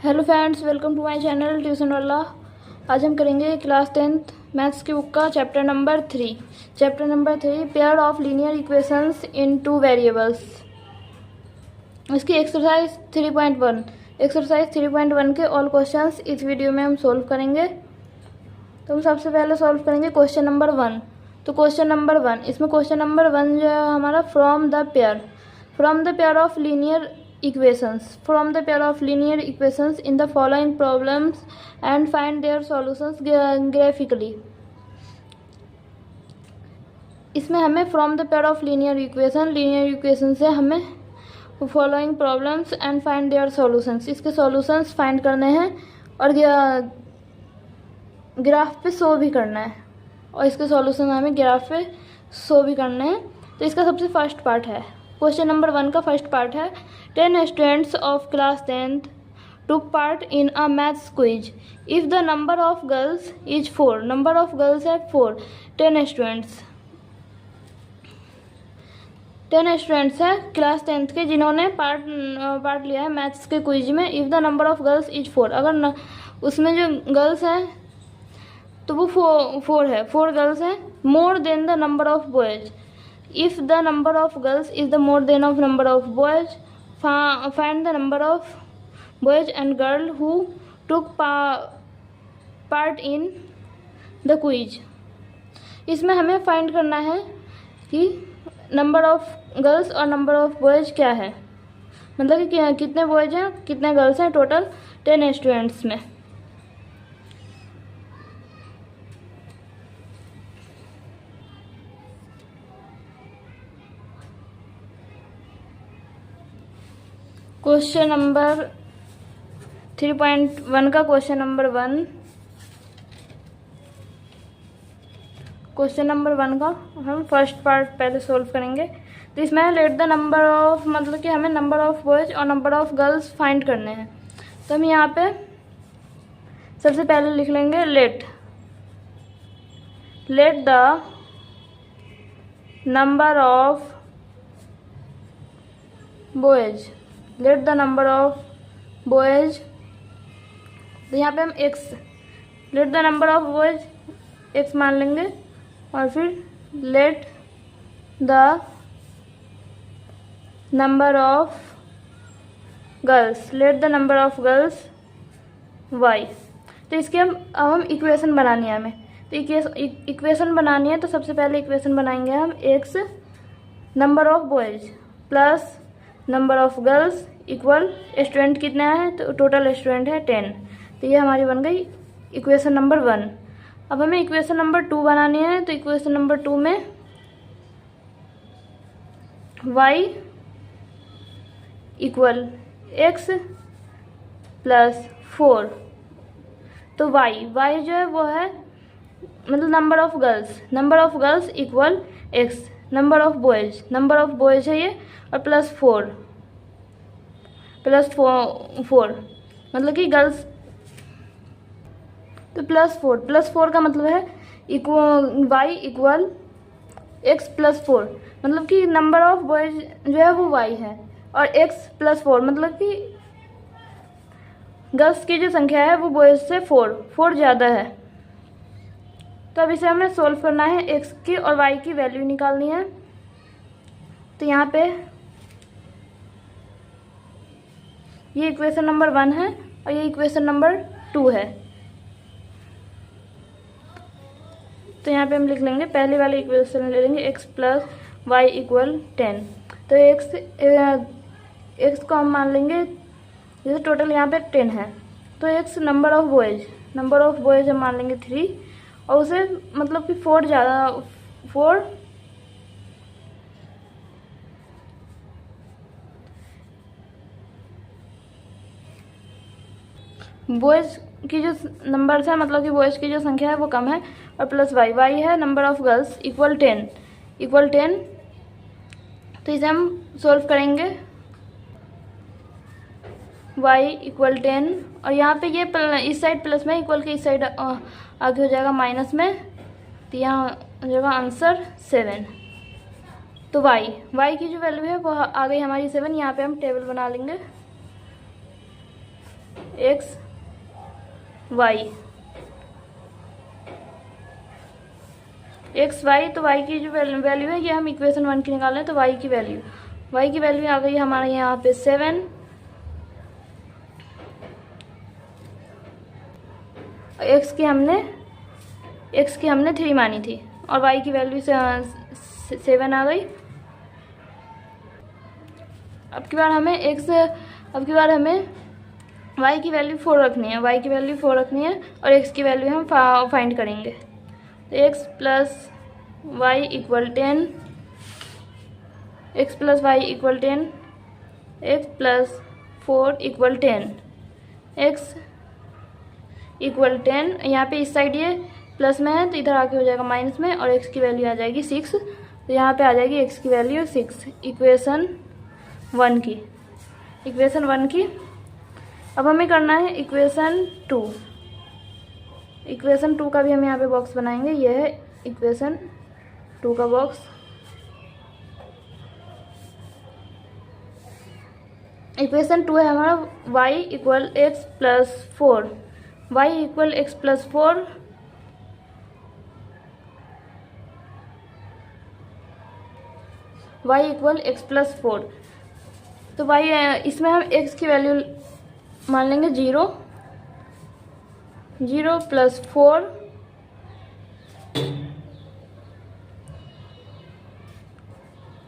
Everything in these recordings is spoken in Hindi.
Hello friends, welcome to my channel tuition वाला। आज हम करेंगे क्लास 10th मैथ्स की बुक का chapter number 3 pair of linear equations in two variables. इसकी एक्सरसाइज 3.1 के ऑल क्वेश्चंस इस वीडियो में हम सोल्व करेंगे। तो हम सबसे पहले सॉल्व करेंगे क्वेश्चन नंबर 1। तो क्वेश्चन नंबर 1, इसमें क्वेश्चन नंबर 1 जो है हमारा from the pair of linear equations in the following problems and find their solutions graphically. इसमें हमें from the pair of linear equation से हमें following problems and find their solutions, इसके सॉल्यूशंस फाइंड करने हैं और ग्राफ पे शो भी करना है, और इसके सॉल्यूशन हमें ग्राफ पे शो भी करने हैं। तो इसका सबसे फर्स्ट पार्ट है, क्वेश्चन नंबर 1 का फर्स्ट पार्ट है 10 students of class 10th took part in a maths quiz. If the number of girls is 4, number of girls है 4, 10 स्टूडेंट्स है क्लास 10th के जिन्होंने पार्ट लिया है मैथ्स के क्विज में। If the number of girls is 4, अगर उसमें जो गर्ल्स हैं तो वो 4 गर्ल्स हैं, more than the number of boys. If the number of girls is the more than of number of boys, find the number of boys and girl who took part in the quiz. इसमें हमें फाइंड करना है कि नंबर ऑफ गर्ल्स और नंबर ऑफ बॉयज क्या है, मतलब कि कितने बॉयज हैं कितने गर्ल्स हैं टोटल 10 स्टूडेंट्स में। क्वेश्चन नंबर 3.1 का क्वेश्चन नंबर 1 का हम फर्स्ट पार्ट पहले सोल्व करेंगे। तो इसमें लेट द नंबर ऑफ, मतलब कि हमें नंबर ऑफ बॉयज और नंबर ऑफ गर्ल्स फाइंड करने हैं। तो हम यहाँ पे सबसे पहले लिख लेंगे let the number of boys, let the number of boys. तो यहाँ पे हम let the number of boys x मान लेंगे, और फिर let the number of girls y. तो इसके हम इक्वेशन बनानी है हमें। तो इक्वेशन बनानी है, तो सबसे पहले इक्वेशन बनाएंगे हम x number of boys plus number of girls equal student कितना है, तो टोटल स्टूडेंट है 10। तो ये हमारी बन गई इक्वेशन नंबर 1। अब हमें इक्वेशन नंबर 2 बनानी है। तो इक्वेशन नंबर 2 में y इक्वल x प्लस 4। तो y जो है वो है मतलब number of girls equal x, number of boys है ये, और प्लस 4 मतलब कि गर्ल्स। तो प्लस 4 का मतलब है y इक्वल x प्लस 4, मतलब कि नंबर ऑफ बॉयज जो है वो y है, और x प्लस 4 मतलब कि गर्ल्स की जो संख्या है वो बॉयज से 4 ज़्यादा है। तो अब इसे हमें सोल्व करना है, x की और y की वैल्यू निकालनी है। तो यहाँ पे ये इक्वेशन नंबर 1 है और ये इक्वेशन नंबर 2 है। तो यहाँ पे हम लिख लेंगे पहले वाले इक्वेशन ले लेंगे x प्लस वाई इक्वल 10। तो x को हम मान लेंगे, जैसे टोटल यहाँ पे 10 है, तो x नंबर ऑफ बॉयज हम मान लेंगे 3, और उसे मतलब कि 4 बॉयज़ की जो नंबर्स है, मतलब कि बॉयज़ की जो संख्या है वो कम है, और प्लस वाई है नंबर ऑफ गर्ल्स इक्वल 10। तो इसे हम सोल्व करेंगे y इक्वल 10, और यहाँ पे ये इस साइड प्लस में इक्वल के इस साइड आगे हो जाएगा माइनस में, तो यहाँ हो जाएगा आंसर 7। तो y की जो वैल्यू है वो आ गई हमारी 7। यहाँ पे हम टेबल बना लेंगे एक्स वाई, एक्स वाई, तो वाई की जो वैल्यू है ये हम इक्वेशन 1 की निकाल रहे हैं, तो वाई की वैल्यू आ गई हमारे यहाँ पे 7, एक्स की हमने 3 मानी थी और वाई की वैल्यू 7 आ गई। अब की बार हमें वाई की वैल्यू 4 रखनी है, और एक्स की वैल्यू हम फाइंड करेंगे। तो x plus y equal 10, x plus 4 equal 10, x equal 10, यहाँ पे इस साइड ये प्लस में है तो इधर आके हो जाएगा माइनस में, और एक्स की वैल्यू आ जाएगी 6, तो यहाँ पे आ जाएगी एक्स की वैल्यू 6, इक्वेशन 1 की। अब हमें करना है इक्वेशन 2 का भी हम यहाँ पे बॉक्स बनाएंगे। यह है इक्वेशन 2 का बॉक्स। इक्वेशन 2 है हमारा y equal x plus 4, y equal x plus 4, y equal x plus 4। तो y इसमें हम x की वैल्यू मान लेंगे 0 प्लस 4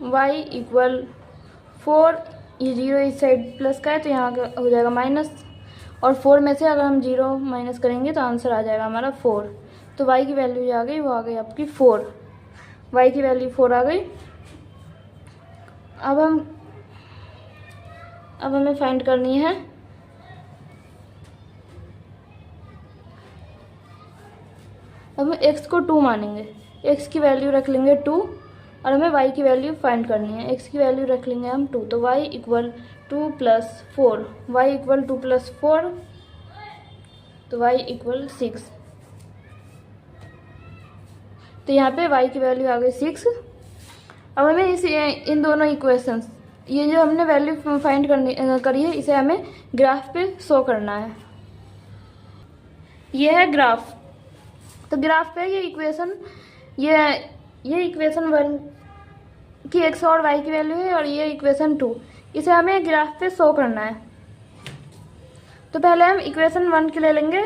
y इक्वल 4, ये 0 इस साइड प्लस का है तो यहाँ हो जाएगा माइनस, और 4 में से अगर हम 0 माइनस करेंगे तो आंसर आ जाएगा हमारा 4। तो y की वैल्यू जो आ गई वो आ गई आपकी 4, y की वैल्यू 4 आ गई। अब हमें फाइंड करनी है अब हम x को 2 मानेंगे, x की वैल्यू रख लेंगे 2, और हमें y की वैल्यू फाइंड करनी है। x की वैल्यू रख लेंगे हम 2, तो y equal 2 plus 4, y equal 2 plus 4, तो y इक्वल 6। तो यहाँ पे y की वैल्यू आ गई 6। अब हमें इन दोनों इक्वेशंस, ये जो हमने वैल्यू फाइंड करी है, इसे हमें ग्राफ पे शो करना है। ये है ग्राफ, तो ग्राफ पे ये इक्वेशन 1 की एक्स और वाई की वैल्यू है, और ये इक्वेशन 2, इसे हमें ग्राफ पे शो करना है। तो पहले हम इक्वेशन 1 के ले लेंगे।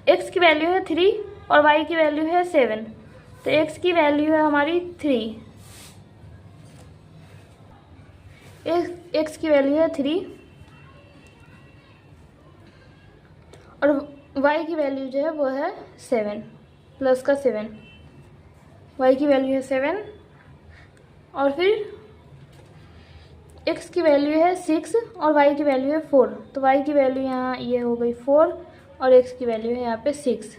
एक्स की वैल्यू है 3 और वाई की वैल्यू है 7, तो एक्स की वैल्यू है हमारी 3, एक्स की वैल्यू है 3, और y की वैल्यू जो है वो है 7, प्लस का 7, y की वैल्यू है 7, और फिर x की वैल्यू है 6 और y की वैल्यू है 4, तो y की वैल्यू यहाँ ये हो गई 4, और x की वैल्यू है यहाँ पे 6।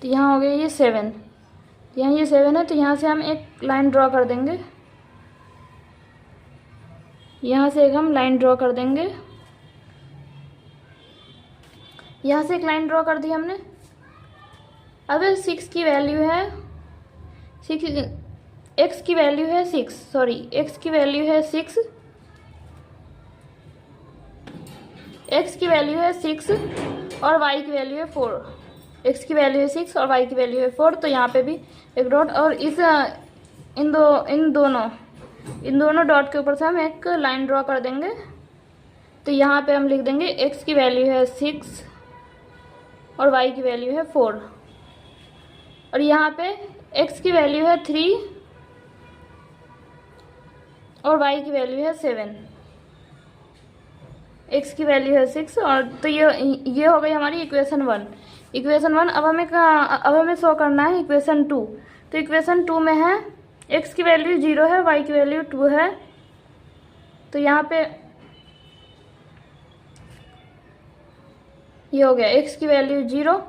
तो यहाँ हो गया ये 7, यहाँ ये 7 है, तो यहाँ से हम एक लाइन ड्रॉ कर देंगे, यहाँ से एक लाइन ड्रॉ कर दी हमने। अब 6 की वैल्यू है 6, x की वैल्यू है 6, x की वैल्यू है 6, x की वैल्यू है 6 और y की वैल्यू है 4, x की वैल्यू है 6 और y की वैल्यू है 4, तो यहाँ पे भी एक डॉट, और इन दोनों डॉट के ऊपर से हम एक लाइन ड्रॉ कर देंगे। तो यहाँ पे हम लिख देंगे x की वैल्यू है 6 और y की वैल्यू है 4, और यहाँ पे x की वैल्यू है 3 और y की वैल्यू है 7, x की वैल्यू है 6, और तो ये हो गई हमारी इक्वेशन 1। अब हमें शो करना है इक्वेशन 2। तो इक्वेशन 2 में है x की वैल्यू 0 है, y की वैल्यू 2 है, तो यहाँ पे ये हो गया x की वैल्यू 0,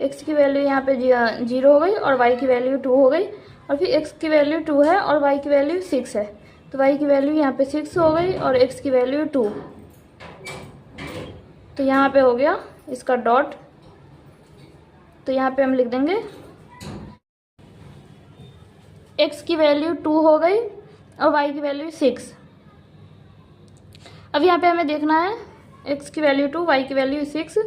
x की वैल्यू यहाँ पे 0 हो गई, और y की वैल्यू 2 हो गई, और फिर x की वैल्यू 2 है और y की वैल्यू 6 है, तो y की वैल्यू यहाँ पे 6 हो गई और x की वैल्यू 2। तो यहाँ पे हो गया इसका डॉट, तो यहाँ पे हम लिख देंगे x की वैल्यू 2 हो गई और y की वैल्यू 6। अब यहाँ पे हमें देखना है x की वैल्यू 2, y की वैल्यू 6।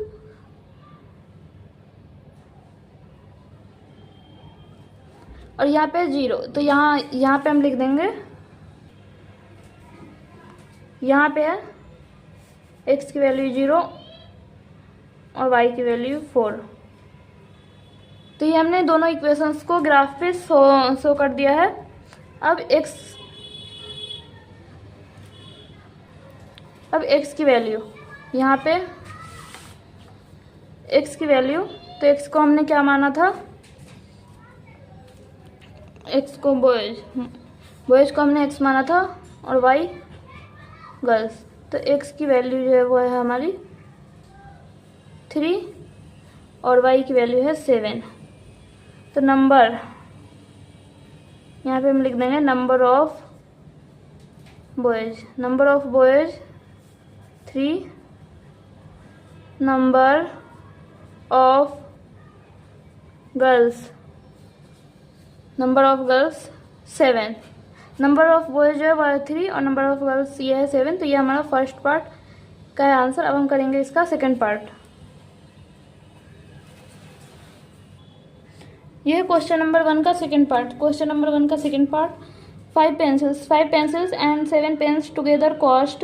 और यहाँ पे 0, तो यहाँ पे हम लिख देंगे, यहाँ पे है x की वैल्यू 0 और y की वैल्यू 4। तो ये हमने दोनों इक्वेशंस को ग्राफ पे शो कर दिया है। अब x की वैल्यू, यहाँ पे x की वैल्यू, तो x को हमने क्या माना था, x को बॉयज को हमने x माना था और y गर्ल्स। तो x की वैल्यू जो है वो है हमारी 3 और y की वैल्यू है 7। तो नंबर यहाँ पे हम लिख देंगे number of boys 3, number of girls 7। Number of boys जो है वो है 3 और नंबर ऑफ गर्ल्स ये है 7। तो ये हमारा फर्स्ट पार्ट का है आंसर। अब हम करेंगे इसका सेकंड पार्ट। ये है क्वेश्चन नंबर 1 का second part. 5 pencils and 7 pens together cost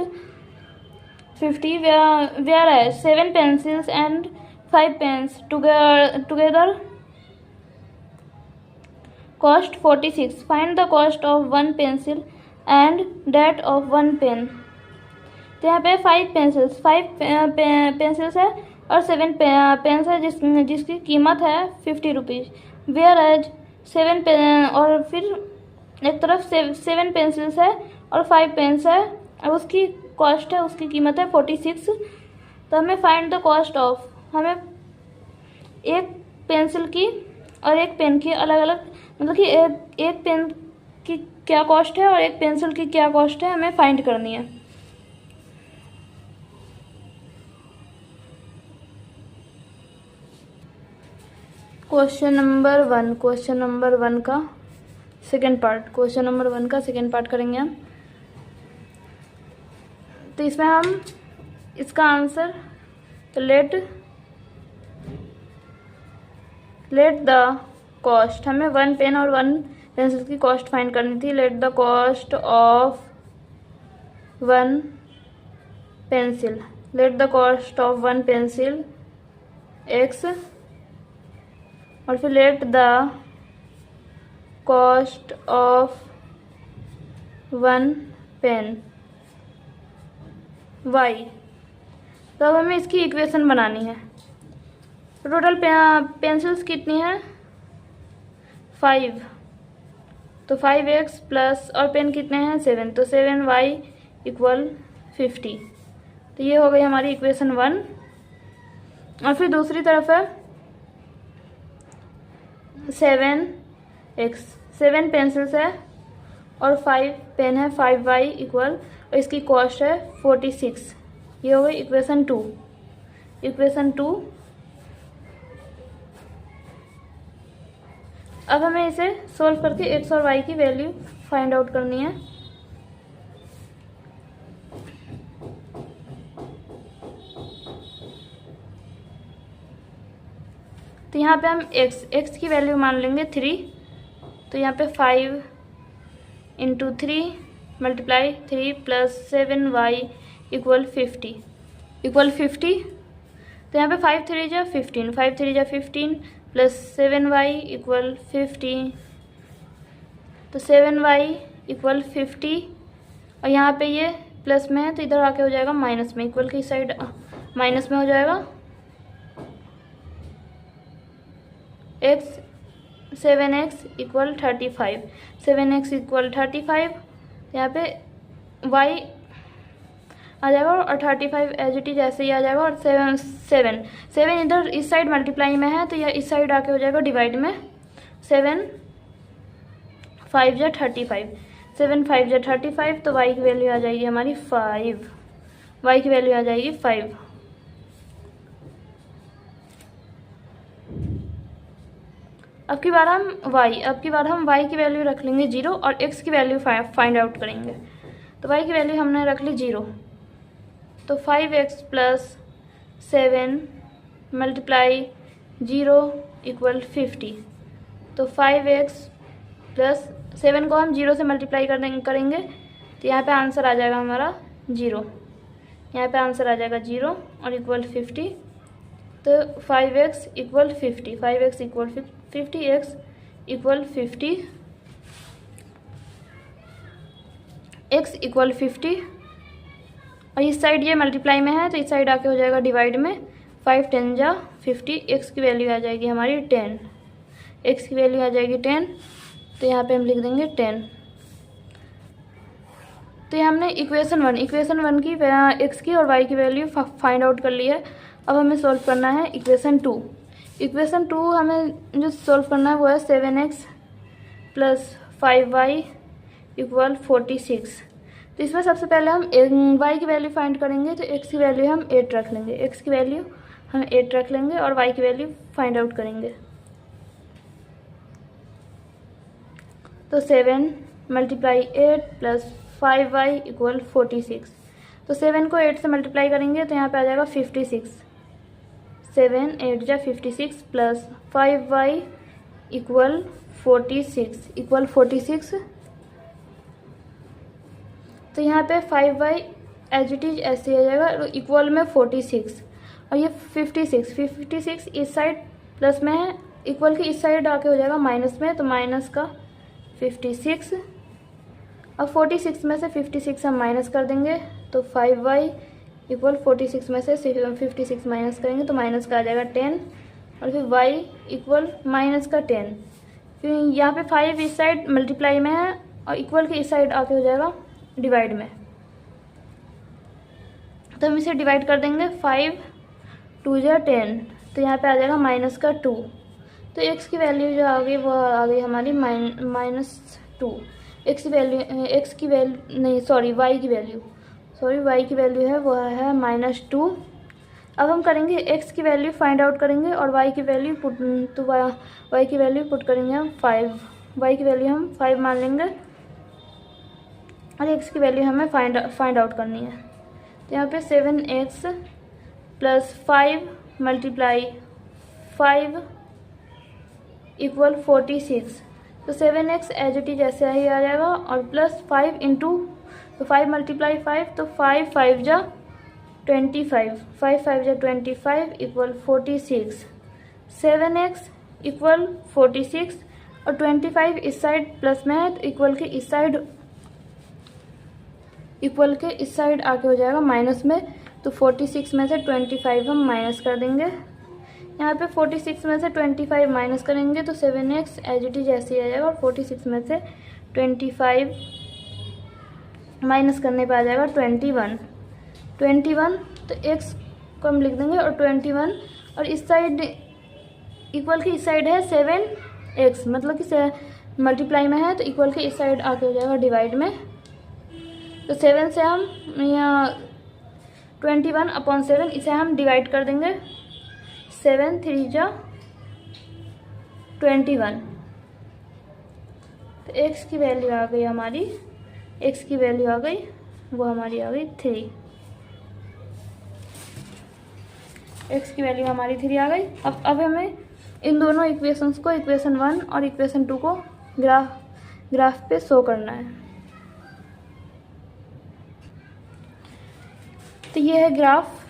50, whereas 7 pencils and 5 pens together cost 46. Find the cost of 1 pencil and that of 1 pen. तो यहाँ पे 5 पेंसिल्स है और 7 पेन्स है जिसकी कीमत है 50 रुपीज़। वेयर एज 7 पेन, और फिर एक तरफ 7 पेंसिल्स है और 5 पेन्स है और उसकी कॉस्ट है, उसकी कीमत है 46। तो हमें फाइंड द कॉस्ट ऑफ, हमें एक पेंसिल की और एक पेन की अलग अलग, मतलब कि एक पेन की क्या कॉस्ट है और एक पेंसिल की क्या कॉस्ट है, हमें फाइंड करनी है। क्वेश्चन नंबर 1 का सेकेंड पार्ट करेंगे हम। तो इसमें हम इसका आंसर, तो लेट द कॉस्ट, हमें 1 पेन और 1 पेंसिल की कॉस्ट फाइंड करनी थी। Let the cost of 1 pencil, x, और फिर let the cost of 1 pen y। तो अब हमें इसकी इक्वेशन बनानी है। टोटल पेंसिल्स कितनी है 5, तो 5x प्लस, और पेन कितने हैं 7, तो 7y इक्वल 50। तो ये हो गई हमारी इक्वेशन 1। और फिर दूसरी तरफ है 7x, 7 पेंसिल्स है और 5 पेन है, 5y इक्वल, और इसकी कॉस्ट है 46। ये हो गई इक्वेशन 2। अब हमें इसे सोल्व करके x और y की वैल्यू फाइंड आउट करनी है। तो यहाँ पे हम x की वैल्यू मान लेंगे 3। तो यहाँ पे 5 × 3 मल्टीप्लाई 3 प्लस 7y इक्वल 50। तो यहाँ पे 5 3 जा 15 प्लस 7y इक्वल 50। तो 7y इक्वल 50, और यहाँ पे ये प्लस में है तो इधर आके हो जाएगा माइनस में, इक्वल की साइड माइनस में हो जाएगा। 7x equal 35, 7x equal 35। यहाँ पे y आ जाएगा और 35 एज इट इज ऐसे ही आ जाएगा। और 7 इधर इस साइड मल्टीप्लाई में है तो यह इस साइड आके हो जाएगा डिवाइड में। 7 5 जा 35, 7 5 जा 35। तो y की वैल्यू आ जाएगी हमारी 5, y की वैल्यू आ जाएगी 5। अब की बार हम y की वैल्यू रख लेंगे 0 और x की वैल्यू फाइंड आउट करेंगे। तो y की वैल्यू हमने रख ली 0, तो 5x प्लस 7 मल्टीप्लाई 0 इक्वल 50। तो 5x प्लस 7 को हम 0 से मल्टीप्लाई करेंगे तो यहाँ पे आंसर आ जाएगा हमारा 0, यहाँ पे आंसर आ जाएगा 0 और इक्वल 50। तो 5x equal 50, 5x equal 50, x equal 50, x equal 50। और इस साइड ये मल्टीप्लाई में है तो इस साइड आके हो जाएगा डिवाइड में। 5 10 जा 50, x की वैल्यू आ जाएगी हमारी 10, x की वैल्यू आ जाएगी 10। तो यहाँ पे हम लिख देंगे 10। तो ये हमने इक्वेशन वन की x की और y की वैल्यू फाइंड आउट कर ली है। अब हमें सॉल्व करना है इक्वेशन 2। इक्वेशन 2 हमें जो सॉल्व करना है वो है 7x प्लस 5y इक्वल 46। तो इसमें सबसे पहले हम y की वैल्यू फाइंड करेंगे। तो x की वैल्यू हम 8 रख लेंगे, x की वैल्यू हम 8 रख लेंगे और y की वैल्यू फाइंड आउट करेंगे। तो 7 मल्टीप्लाई 8 प्लस 5y इक्वल 46। तो 7 को 8 से मल्टीप्लाई करेंगे तो यहाँ पे आ जाएगा 56, 7 8 जा 56 प्लस 5y इक्वल 46। तो यहाँ पे 5y एज इट इज ऐसे आ जाएगा इक्वल में 46 और ये 56 इस साइड प्लस में है, इक्वल के इस साइड आके हो जाएगा माइनस में, तो माइनस का 56। अब 46 में से 56 हम माइनस कर देंगे तो 5y इक्वल 46 में से 56 माइनस करेंगे तो माइनस का आ जाएगा 10 और फिर y इक्वल माइनस का 10। फिर यहाँ पे 5 इस साइड मल्टीप्लाई में है और इक्वल के इस साइड आके हो जाएगा डिवाइड में। तो हम इसे डिवाइड कर देंगे, 5 2 जा 10, तो यहाँ पे आ जाएगा माइनस का 2। तो x की वैल्यू जो आ गई वो आ गई हमारी -2। y की वैल्यू है वो है -2। अब हम करेंगे x की वैल्यू फाइंड आउट करेंगे और y की वैल्यू पुट करेंगे हम 5। y की वैल्यू हम 5 मान लेंगे और x की वैल्यू हमें फाइंड आउट करनी है। तो यहाँ पे 7x प्लस 5 मल्टीप्लाई 5 इक्वल 46। तो 7x एज इट इज ऐसे ही आ जाएगा और प्लस 5 इंटू, तो 5 मल्टीप्लाई 5 तो 5 5 जा 25, 5 5 जा 25 इक्वल 46। 7x इक्वल 46 और 25 इस साइड प्लस में है तो इक्वल के इस साइड आके हो जाएगा माइनस में। तो 46 में से 25 हम माइनस कर देंगे। यहाँ पे 46 में से 25 माइनस करेंगे तो 7x एज इट इज ऐसे ही आ जाएगा और 46 में से 25 माइनस करने पे आ जाएगा 21। तो x को हम लिख देंगे और 21 और इस साइड इक्वल के इस साइड है 7x, मतलब कि मल्टीप्लाई में है तो इक्वल के इस साइड आके हो जाएगा डिवाइड में। तो 7 से हम यहाँ 21/7 इसे हम डिवाइड कर देंगे। 7 3 जा 21। तो x की वैल्यू आ गई हमारी, x की वैल्यू आ गई वो हमारी आ गई 3। x की वैल्यू हमारी 3 आ गई। अब हमें इन दोनों इक्वेशंस को, इक्वेशन 1 और इक्वेशन 2 को ग्राफ पे शो करना है। तो ये है ग्राफ,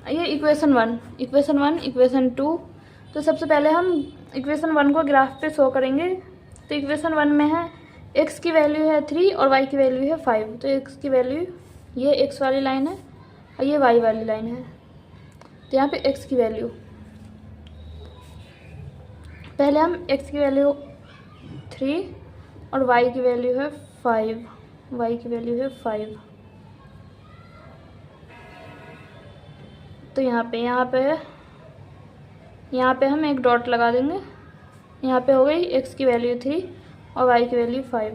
ये इक्वेशन 1, इक्वेशन 2। तो सबसे पहले हम इक्वेशन 1 को ग्राफ पे शो करेंगे। तो इक्वेशन 1 में है x की वैल्यू है 3 और y की वैल्यू है 5। तो x की वैल्यू, ये x वाली लाइन है और ये y वाली लाइन है। तो यहाँ पे x की वैल्यू, पहले हम x की वैल्यू 3 और y की वैल्यू है 5, y की वैल्यू है 5। तो यहाँ पे हम एक डॉट लगा देंगे। यहाँ पे हो गई x की वैल्यू 3 और y की वैल्यू 5।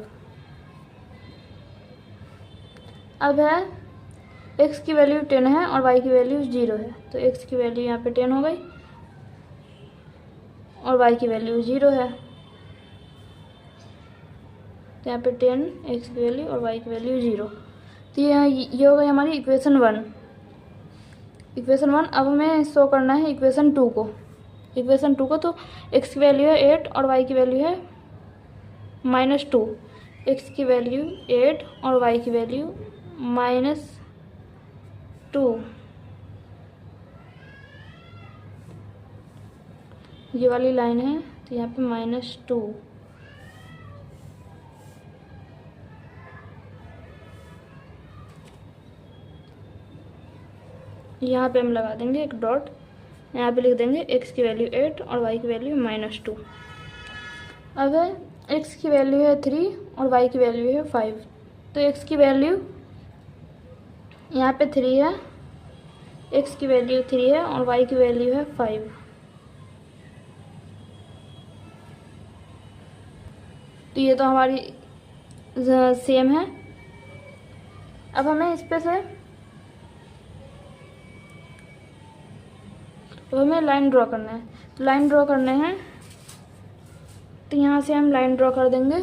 अब है x की वैल्यू 10 है और y की वैल्यू 0 है। तो x की वैल्यू यहाँ पे 10 हो गई और y की वैल्यू 0 है। तो यहाँ पे 10 x की वैल्यू और y की वैल्यू 0। तो ये हो गई हमारी इक्वेशन 1। इक्वेशन 1 अब हमें शो करना है इक्वेशन 2 को। इक्वेशन 2 को तो x की वैल्यू है 8 और y की वैल्यू है -2। x की वैल्यू 8 और y की वैल्यू -2। ये वाली लाइन है तो यहाँ पे -2। यहाँ पे हम लगा देंगे एक डॉट। यहाँ पे लिख देंगे x की वैल्यू 8 और y की वैल्यू -2। अब x की वैल्यू है 3 और y की वैल्यू है 5। तो x की वैल्यू यहाँ पे 3 है, x की वैल्यू 3 है और y की वैल्यू है 5। तो ये तो हमारी सेम है। अब हमें इस पे से हमें लाइन ड्रॉ करना है। तो लाइन ड्रॉ करने हैं तो यहाँ से हम लाइन ड्रॉ कर देंगे।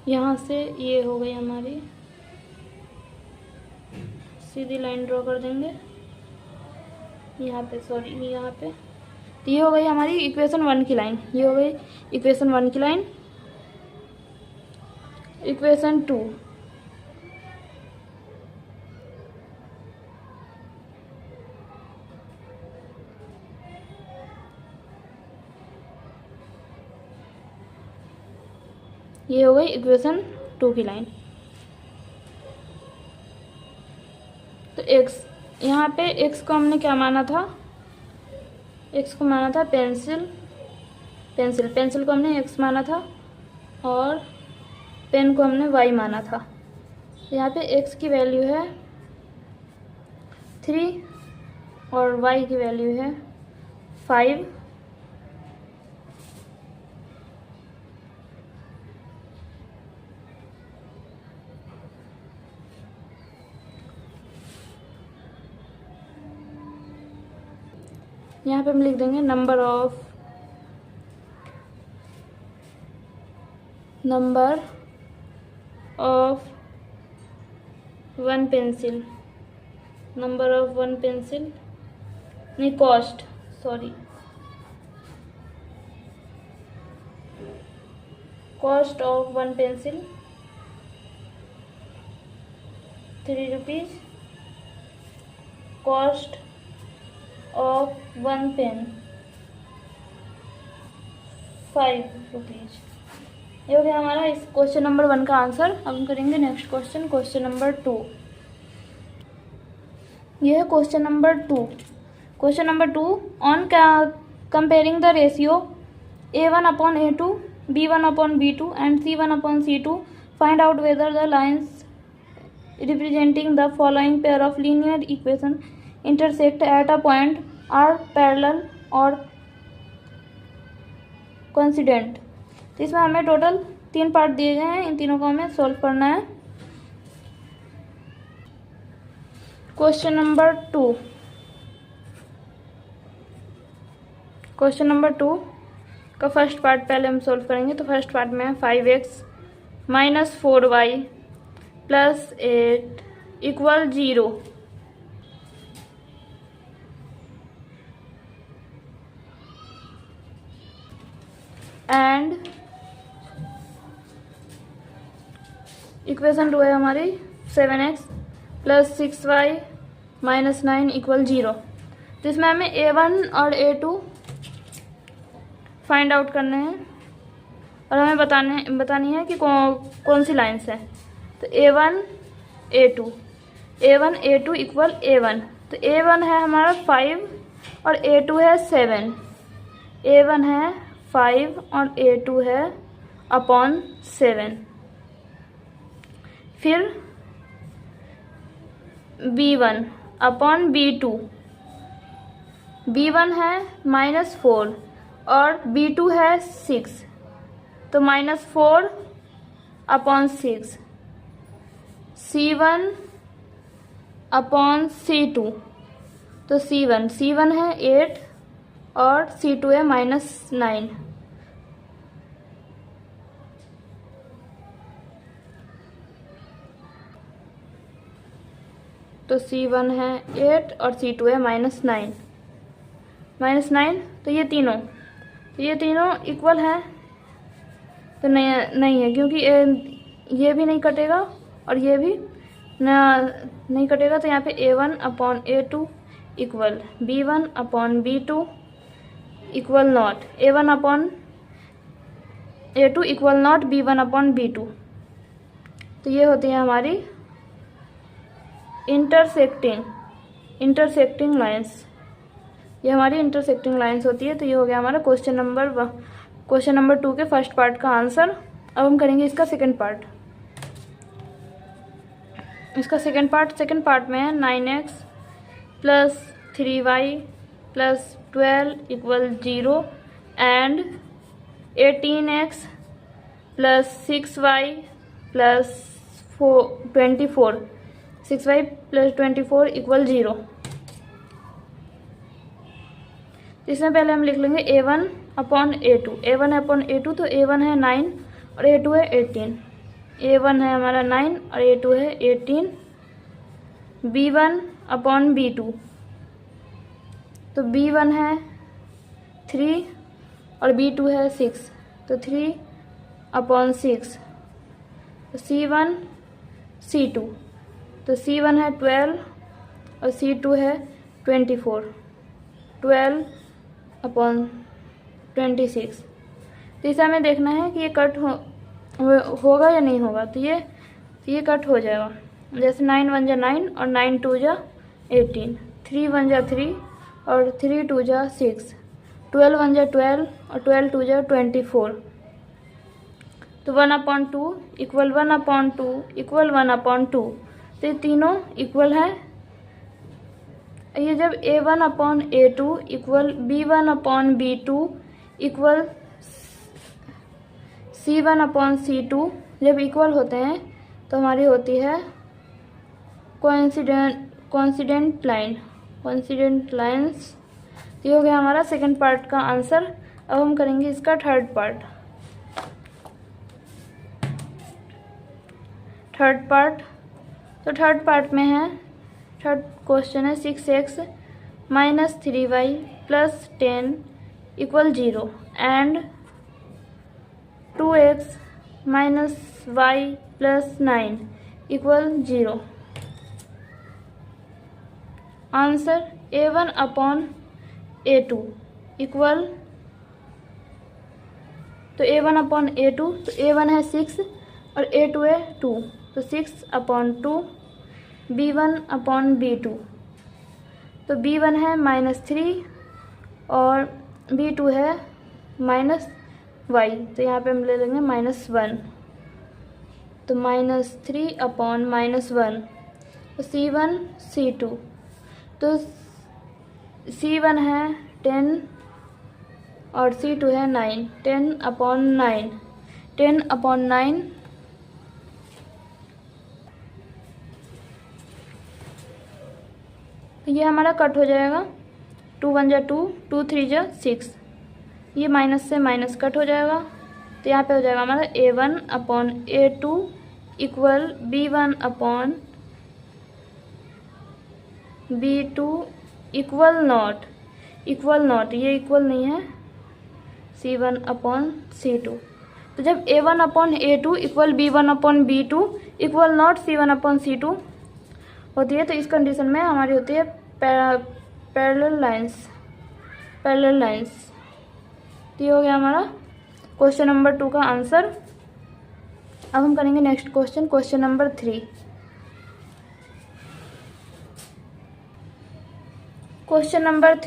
यहाँ से ये हो गई हमारी सीधी लाइन ड्रॉ कर देंगे यहाँ पे, सॉरी यहाँ पे। तो ये हो गई हमारी इक्वेशन 1 की लाइन। ये हो गई इक्वेशन 1 की लाइन। इक्वेशन 2, ये हो गई इक्वेशन 2 की लाइन। तो x, यहाँ पे x को हमने क्या माना था? x को माना था पेंसिल को हमने x माना था और पेन को हमने y माना था। यहाँ पे x की वैल्यू है 3 और y की वैल्यू है 5। यहाँ पे हम लिख देंगे number of one pencil, number of one pencil नहीं, cost, sorry, cost of one pencil 3 rupees, cost of one pen 5 rupees. ये हो गया हमारा इस क्वेश्चन नंबर 1 का आंसर। अब हम करेंगे नेक्स्ट क्वेश्चन, क्वेश्चन नंबर 2। ये है question number 2। Question number 2, on comparing the ratio A1/A2, B1/B2 and C1/C2, find out whether the lines representing the following pair of linear equations intersect at a point are parallel or coincident। तो इसमें हमें टोटल 3 पार्ट दिए गए हैं, इन तीनों को हमें सॉल्व करना है। क्वेश्चन नंबर 2, क्वेश्चन नंबर 2 का फर्स्ट पार्ट पहले हम सॉल्व करेंगे। तो फर्स्ट पार्ट में 5x - 4y + 8 = 0। एंड इक्वेशन 2 है हमारी 7x + 6y - 9 = 0। तो इसमें हमें A1 और A2 फाइंड आउट करने हैं और हमें बतानी है कि कौन सी लाइन्स है। तो A1 A2 = A1। तो A1 है हमारा 5 और A2 है 7। A1 है 5 और A2 है /7। फिर B1/B2, B1 है -4 और B2 है 6, तो -4/6। C1/C2, तो C1 है 8 और C2 है -9। तो C1 है 8 और C2 है -9। -9 तो ये तीनों इक्वल है, तो नहीं है, क्योंकि ये भी नहीं कटेगा और ये भी नहीं कटेगा। तो यहाँ पे A1/A2 equal B1/B2 equal not A1/A2 equal not B1/B2। तो ये होती है हमारी इंटरसेक्टिंग लाइंस। ये हमारी इंटरसेक्टिंग लाइंस होती है। तो ये हो गया हमारा क्वेश्चन नंबर 2 के फर्स्ट पार्ट का आंसर। अब हम करेंगे इसका सेकंड पार्ट। इसका सेकंड पार्ट में है 9x + 3y + 12 = 0 and 18x + 6y + 24 6y + 24 = 0। इसमें पहले हम लिख लेंगे A1/A2 तो A1 है 9 और A2 है 18। A1 है हमारा 9 और A2 है 18। B1/B2 तो B1 है 3 और B2 है 6, तो 3/6। तो C2 तो C1 है 12 और C2 है 24, 12/26। तो इसे हमें देखना है कि ये कट होगा या नहीं होगा। तो ये कट हो जाएगा। जैसे 9 1 जा 9 और 9 2 जा 18, 3 1 जा 3 और 3 2 जा 6, 12 1 जा 12 और 12 2 जा 24। तो 1/2 इक्वल 1/2 इक्वल 1/2। तो ये तीनों इक्वल है। ये जब A1/A2 equal B1/B2 equal C1/C2 जब इक्वल होते हैं तो हमारी होती है कोइंसिडेंट लाइंस। ये हो गया हमारा सेकंड पार्ट का आंसर। अब हम करेंगे इसका थर्ड पार्ट। तो थर्ड पार्ट में है, थर्ड क्वेश्चन है 6x - 3y + 10 = 0 and 2x - y + 9 = 0। Answer A1/A2 equal, तो A1/A2 तो A1 है 6 और A2 है 2, तो 6/2 B1/B2। तो B1 है -3 और B2 है -y, तो यहाँ पे हम ले लेंगे -1, तो -3/-1। तो C1 C2 तो C1 है 10 और C2 है 9, 10/9 10/9। ये हमारा कट हो जाएगा, 2 1 जा 2, 2 3 जा 6, ये माइनस से माइनस कट हो जाएगा। तो यहाँ पे हो जाएगा हमारा A1/A2 equal B1/B2 equal not, ये इक्वल नहीं है C1/C2। तो जब A1/A2 equal B1/B2 equal not C1/C2 होती है, तो इस कंडीशन में हमारी होती है पैरेलल लाइंस। तो ये हो गया हमारा क्वेश्चन नंबर 2 का आंसर। अब हम करेंगे next question number 3। Question number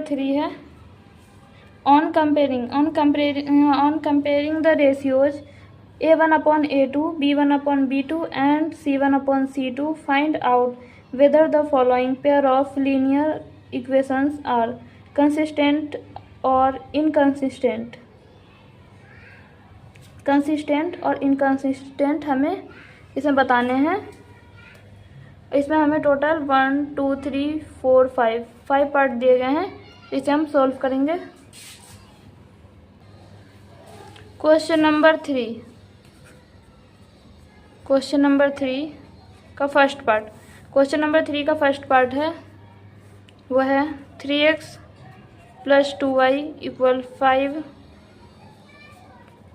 3 है on comparing the ratios A1/A2, B1/B2 and C1/C2, find out whether the following pair of linear equations are consistent or inconsistent। Consistent और इनकंसिस्टेंट हमें इसमें बताने हैं। इसमें हमें टोटल 1 2 3 4 5 पार्ट दिए गए हैं। इसे हम सॉल्व करेंगे। क्वेश्चन नंबर 3 का फर्स्ट पार्ट। क्वेश्चन नंबर 3 का फर्स्ट पार्ट है वह है 3x + 2y = 5,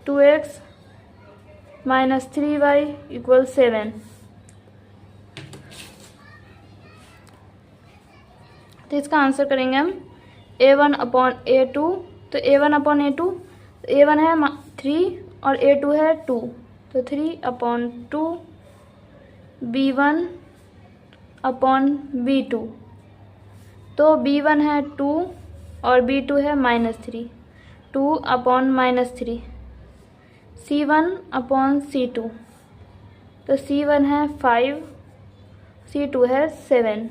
2x - 3y = 7। तो इसका आंसर करेंगे हम a1/a2। तो a1/a2, a1 है 3 और a2 है 2, तो 3/2 b1/b2। तो b1 है 2 और b2 है -3, 2/-3। c1/c2, तो c1 है 5, c2 है 7,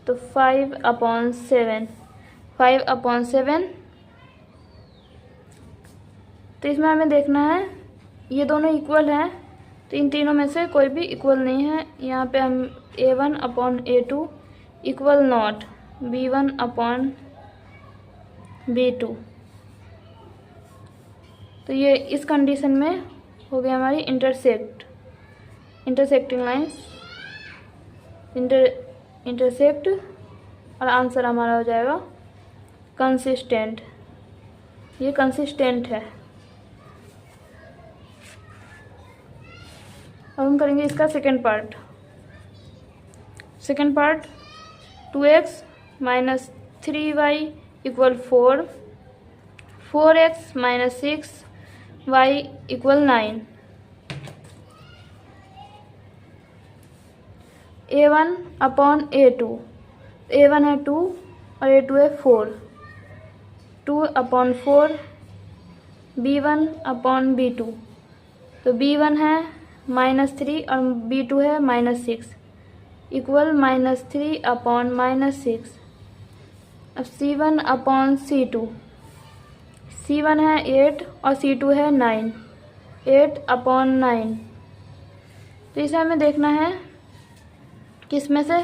तो 5/7, 5/7। तो इसमें हमें देखना है ये दोनों इक्वल हैं, तो इन तीनों में से कोई भी इक्वल नहीं है। यहाँ पे हम a1/a2 इक्वल नॉट b1/b2। तो ये इस कंडीशन में हो गया हमारी इंटरसेक्टिंग लाइंस इंटरसेक्ट, और आंसर हमारा हो जाएगा कंसिस्टेंट। ये कंसिस्टेंट है। अब हम करेंगे इसका second part. 2x - 3y = 4, 4x - 6y = 9। a1/a2, a1 है 2 और a2 है 4, 2/4 b1/b2। तो b1 है -3 और b2 है -6 इक्वल -3/-6। अब c1/c2, c1 है 8 और c2 है 9, 8/9। तो इसे हमें देखना है कि इसमें से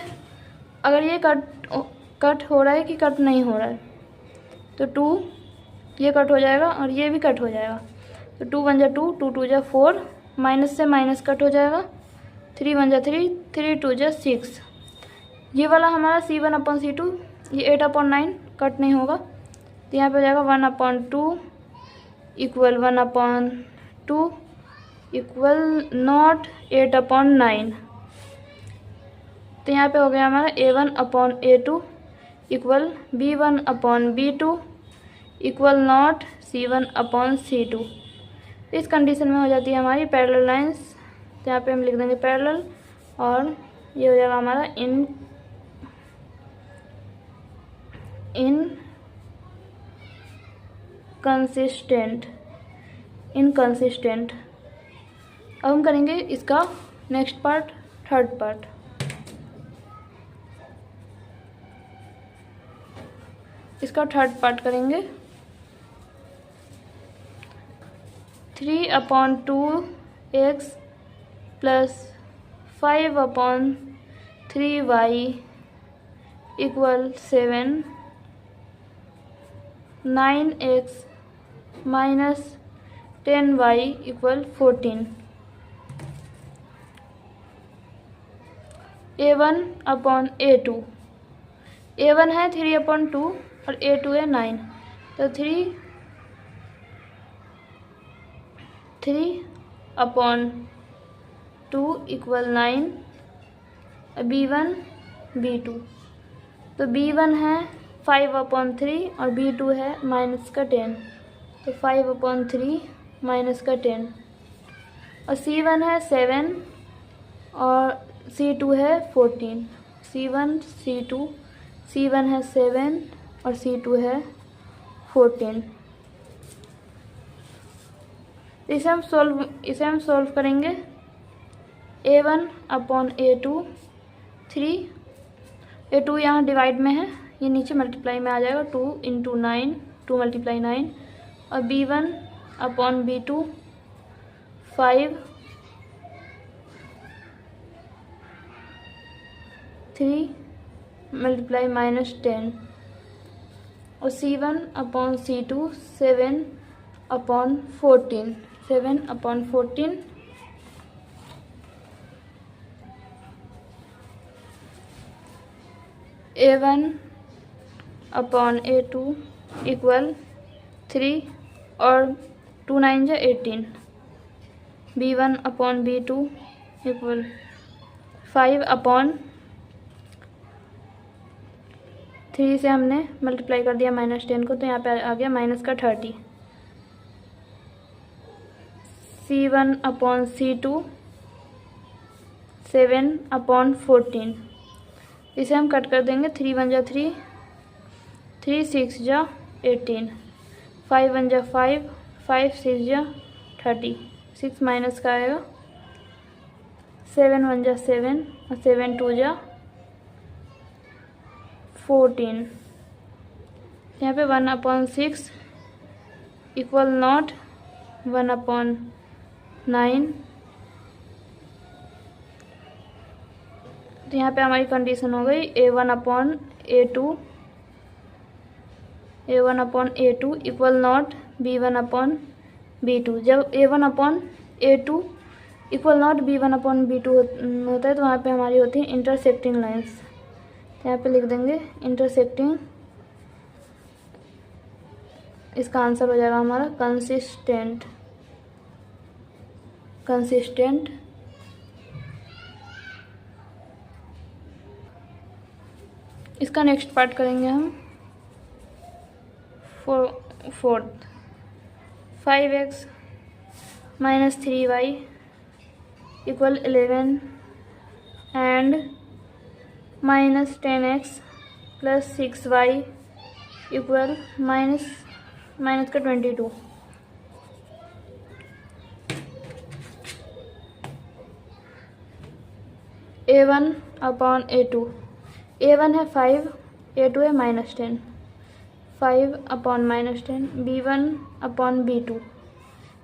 अगर ये कट हो रहा है कि कट नहीं हो रहा है। तो 2 ये कट हो जाएगा और ये भी कट हो जाएगा। तो 2 1 जा 2, 2 2 जा 4, माइनस से माइनस कट हो जाएगा, 3 1 जा 3, 3 2 जा 6। ये वाला हमारा c1/c2, ये 8/9 कट नहीं होगा। तो यहाँ पे हो जाएगा 1/2 इक्वल 1/2 इक्वल नॉट 8/9। तो यहाँ पे हो गया हमारा a1/a2 equal b1/b2 equal not c1/c2। इस कंडीशन में हो जाती है हमारी पैरेलल लाइंस। तो यहाँ पे हम लिख देंगे पैरेलल, और ये हो जाएगा हमारा इनकंसिस्टेंट। अब हम करेंगे इसका नेक्स्ट पार्ट, थर्ड पार्ट। इसका थर्ड पार्ट करेंगे 3/2x + 5/3y = 7, 9x - 10y = 14। a1/a2, a1 है 3/2 और a2 है 9, तो 3/2 इक्वल 9। b1/b2, तो b1 है 5/3 और b2 है -10, तो 5/3 -10। और c1 है 7 और c2 है 14, c1 है 7 और c2 है 14। इसे हम सॉल्व करेंगे। a1/a2, 3, a2 यहाँ डिवाइड में है, ये नीचे मल्टीप्लाई में आ जाएगा, 2 × 9, 2 × 9। और b1/b2 5 3 मल्टीप्लाई -10 और C1/C2 7/14 7/14 A1/A2 इक्वल 3 और 2 9 जा 18 B1/B2 इक्वल 5/3 से हमने मल्टीप्लाई कर दिया -10 को, तो यहाँ पे आ गया -30 C1/C2 7/14 इसे हम कट कर देंगे। 3 1 जा 3 3 6 जा 18 5 1 जा 5 5 6 जा 30 6 माइनस का आएगा 7 1 जा 7 और 7 2 जा 14। यहाँ पे 1/6 इक्वल नॉट 1/9। तो यहाँ पे हमारी कंडीशन हो गई A1/A2 इक्वल नॉट B1/B2। जब A1/A2 इक्वल नॉट B1/B2 होता है तो वहाँ पे हमारी होती है इंटरसेक्टिंग लाइंस। यहाँ पे लिख देंगे इंटरसेक्टिंग, इसका आंसर हो जाएगा हमारा कंसिस्टेंट। इसका नेक्स्ट पार्ट करेंगे हम fourth. 5x - 3y equal 11 and -10x + 6y equal minus का 22। A1/A2 A1 है 5 A2 है -10 5/-10 B1/B2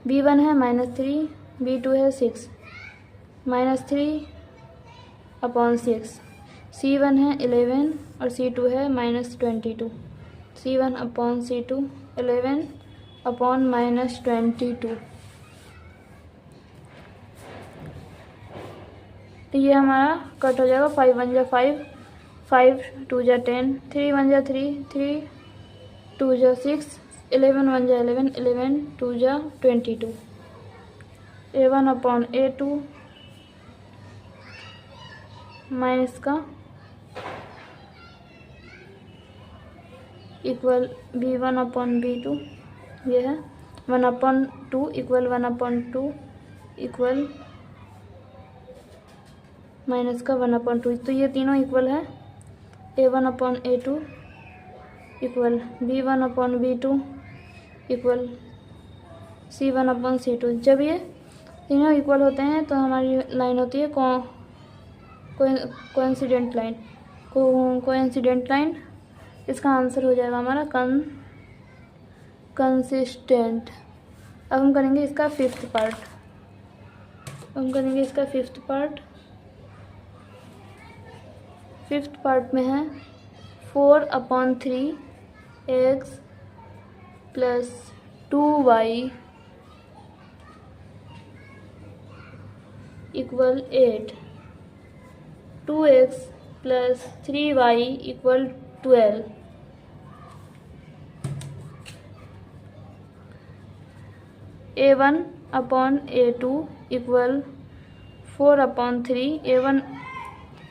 B1 है -3 B2 है 6 -3/6 C1 है 11 और C2 है -22 C1/C2 11/-22। तो ये हमारा कट हो जाएगा। 5 1 जा 5 5 2 जा 10 3 1 जा 3 3 2 जा 6 11 1 जा 11 11 2 जा 22। A1/A2 माइनस का इक्वल B1/B2 ये है 1/2 इक्वल 1/2 इक्वल माइनस का 1/2। तो ये तीनों इक्वल है। A1/A2 equal B1/B2 equal C1/C2। जब ये तीनों इक्वल होते हैं तो हमारी लाइन होती है कोइंसिडेंट लाइन। इसका आंसर हो जाएगा हमारा कंसिस्टेंट। अब हम करेंगे इसका फिफ्थ पार्ट। फिफ्थ पार्ट में है 4/3x + 2y equal 8 2x + 3y equal 12 A1/A2 equal 4/3 A1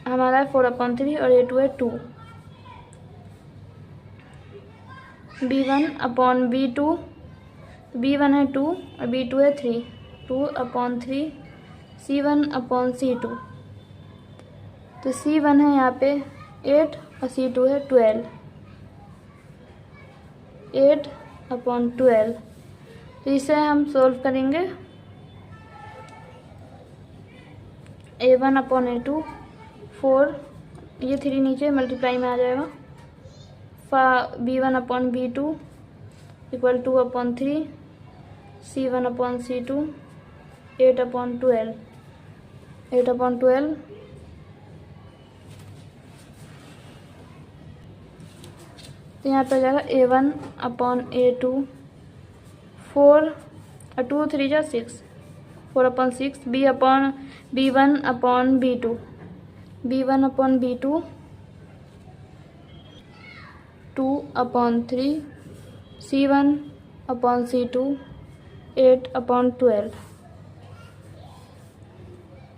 हमारा है 4/3 और A2 है 2 B1/B2 B1 है 2 और B2 है 3 2/3 C1/C2। तो C1 है यहाँ पे 8 और C2 है 12 8/12। तो इसे हम सोल्व करेंगे। A1/A2 4 ये 3 नीचे मल्टीप्लाई में आ जाएगा। B1/B2 इक्वल 2/3 C1/C2 8/12 तो यहाँ पे आ जाएगा A1 अपॉन A2 4 2 3 जा 6 4 upon 6 B1 upon B2 B1 upon B2 2 upon 3 C1 upon C2 8 upon 12।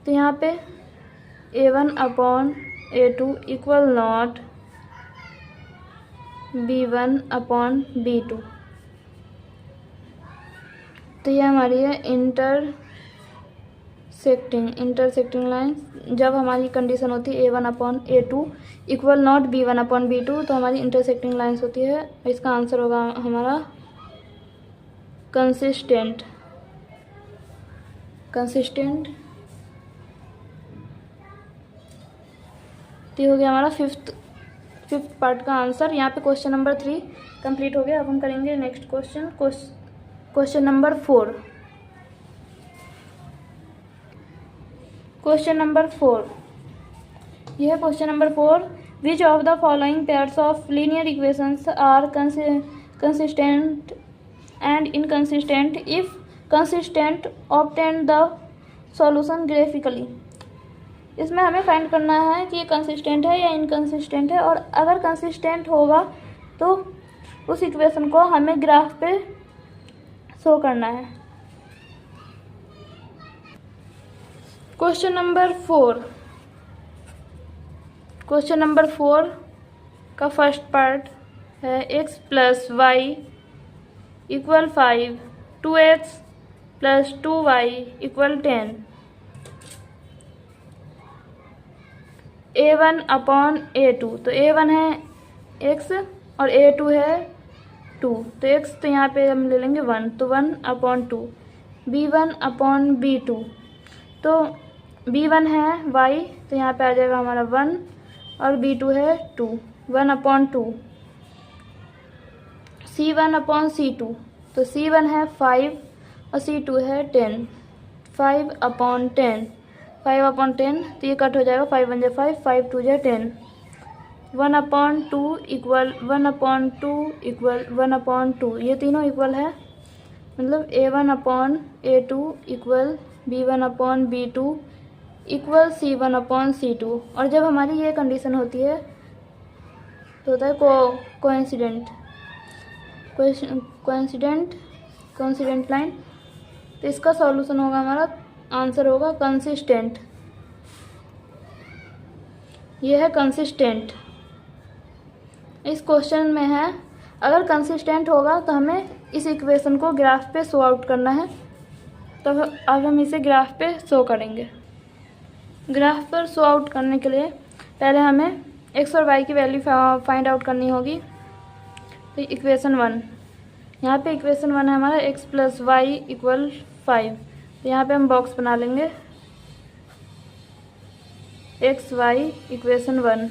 तो यहाँ पे A1 upon A2 equal not B1 upon B2। तो ये हमारी है इंटरसेक्टिंग लाइन। जब हमारी कंडीशन होती है A1 upon A2 equal not B1 upon B2 तो हमारी इंटरसेक्टिंग लाइन्स होती है। इसका आंसर होगा हमारा कंसिस्टेंट। तो हो गया हमारा फिफ्थ पार्ट का आंसर। यहाँ पे क्वेश्चन नंबर 3 कंप्लीट हो गया। अब हम करेंगे next question number 4। Question number 4, यह है question number 4। Which of the following pairs of linear equations are consistent and inconsistent? If consistent obtain the solution graphically. इसमें हमें फाइंड करना है कि ये कंसिस्टेंट है या इनकंसिस्टेंट है, और अगर कंसिस्टेंट होगा तो उस इक्वेशन को हमें ग्राफ पे शो करना है। क्वेश्चन नंबर 4 का फर्स्ट पार्ट है x plus y equal 5 2x plus 2y equal 10 A1 upon A2। तो A1 है x और A2 है 2। तो x तो यहाँ पे हम ले लेंगे 1, तो 1 अपॉन 2। B1 अपॉन B2, तो B1 है y, तो यहाँ पे आ जाएगा हमारा 1 और B2 है 2, 1 अपॉन 2। C1 अपॉन C2, तो C1 है 5 और C2 है 10, 5 अपॉन 10 तो ये कट हो जाएगा, 5 1 जा 5, 5 2 जा 10। 1 upon 2 equal 1 upon 2 equal 1 upon 2, ये तीनों इक्वल है, मतलब A1 upon A2 equal B1 upon B2 equal C1 upon C2। और जब हमारी ये कंडीशन होती है तो होता है कोइंसिडेंट लाइन। तो इसका सॉल्यूशन होगा, हमारा आंसर होगा कंसिस्टेंट। ये है कंसिस्टेंट। इस क्वेश्चन में है अगर कंसिस्टेंट होगा तो हमें इस इक्वेशन को ग्राफ पे शो आउट करना है। तो अब हम इसे ग्राफ पे शो करेंगे। ग्राफ पर शो आउट करने के लिए पहले हमें x और y की वैल्यू फाइंड आउट करनी होगी। तो इक्वेशन 1, यहाँ पे इक्वेशन 1 है हमारा x प्लस वाई इक्वल 5। तो यहाँ पे हम बॉक्स बना लेंगे एक्स वाई इक्वेशन 1।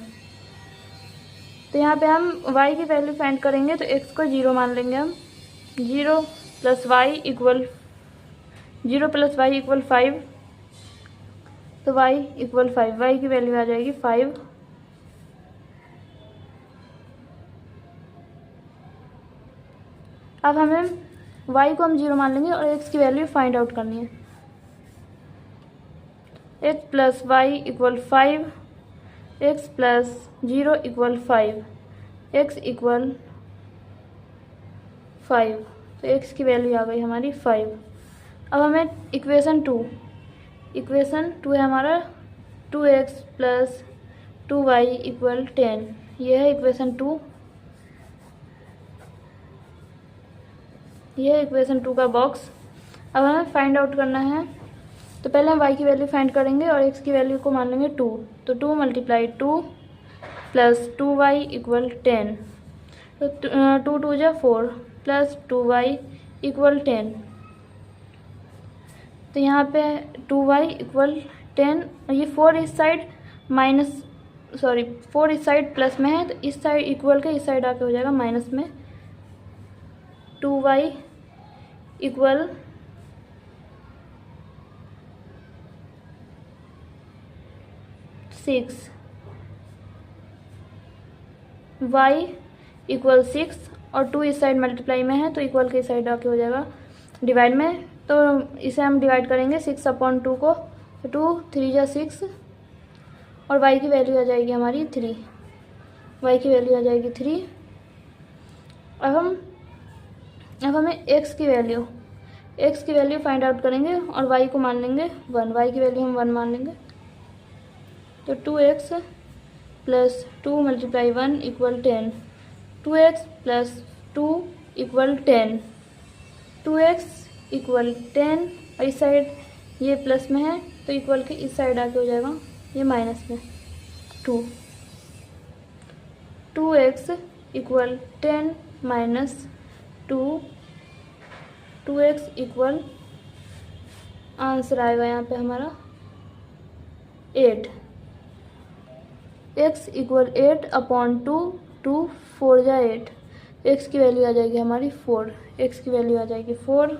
तो यहाँ पे हम y की वैल्यू फाइंड करेंगे, तो x को 0 मान लेंगे हम। 0 प्लस वाई इक्वल 5, तो y इक्वल 5, y की वैल्यू आ जाएगी 5। अब हमें y को हम 0 मान लेंगे और x की वैल्यू फाइंड आउट करनी है। x plus y equal 5, x plus 0 equal 5, x equal 5, तो x की वैल्यू आ गई हमारी 5। अब हमें इक्वेशन 2 है हमारा 2x प्लस 2y इक्वल 10, ये है इक्वेशन 2। ये है इक्वेशन 2 का बॉक्स। अब हमें फाइंड आउट करना है, तो पहले हम y की वैल्यू फाइंड करेंगे और x की वैल्यू को मान लेंगे 2। तो 2 मल्टीप्लाई 2 प्लस 2y इक्वल 10, तो 2 2 जा 4 प्लस 2y इक्वल 10। तो यहाँ पे 2y इक्वल 10, ये 4 इस साइड प्लस में है, तो इस साइड इक्वल के इस साइड आके हो जाएगा माइनस में। 2y इक्वल 6, y इक्वल 6 और 2 इस साइड मल्टीप्लाई में है तो इक्वल के इस साइड आके हो जाएगा डिवाइड में। तो इसे हम डिवाइड करेंगे 6/2 को, तो 2 3 जा 6 और y की वैल्यू आ जाएगी हमारी 3, y की वैल्यू आ जाएगी 3। अब हमें x की वैल्यू फाइंड आउट करेंगे और y को मान लेंगे 1, y की वैल्यू हम 1 मान लेंगे। तो 2x plus 2 multiply 1 equal 10, 2x plus 2 equal 10, 2x equal 10 और इस साइड ये प्लस में है तो इक्वल के इस साइड आके हो जाएगा ये माइनस में 2, 2x equal 10 minus 2, 2x equal answer आएगा यहाँ पे हमारा 8, x इक्वल 8/2, 2 4 जा 8, x की वैल्यू आ जाएगी हमारी 4, x की वैल्यू आ जाएगी 4।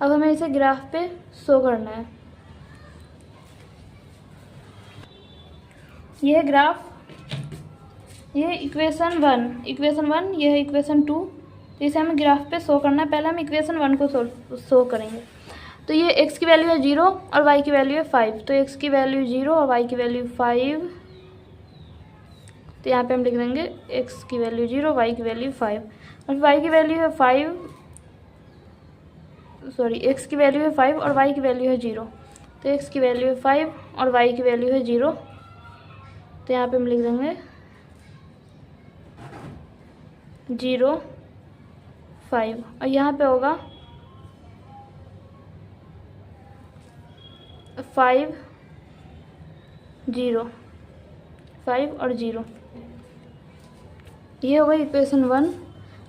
अब हमें इसे ग्राफ पे शो करना है। यह ग्राफ, ये इक्वेशन 1, यह है इक्वेशन 2, तो इसे हमें ग्राफ पे शो करना है। पहले हम इक्वेशन 1 को शो करेंगे। तो ये x की वैल्यू है 0 और y की वैल्यू है 5, तो x की वैल्यू 0 और y की वैल्यू 5, तो यहाँ पे हम लिख देंगे x की वैल्यू 0, y की वैल्यू 5 और y की वैल्यू है 5, सॉरी x की वैल्यू है 5 और y की वैल्यू है 0, तो x की वैल्यू है 5 और y की वैल्यू है 0, तो यहाँ पे हम लिख देंगे 0 5 और यहाँ पे होगा 5 0, 5 और 0, ये हो गई इक्वेशन 1।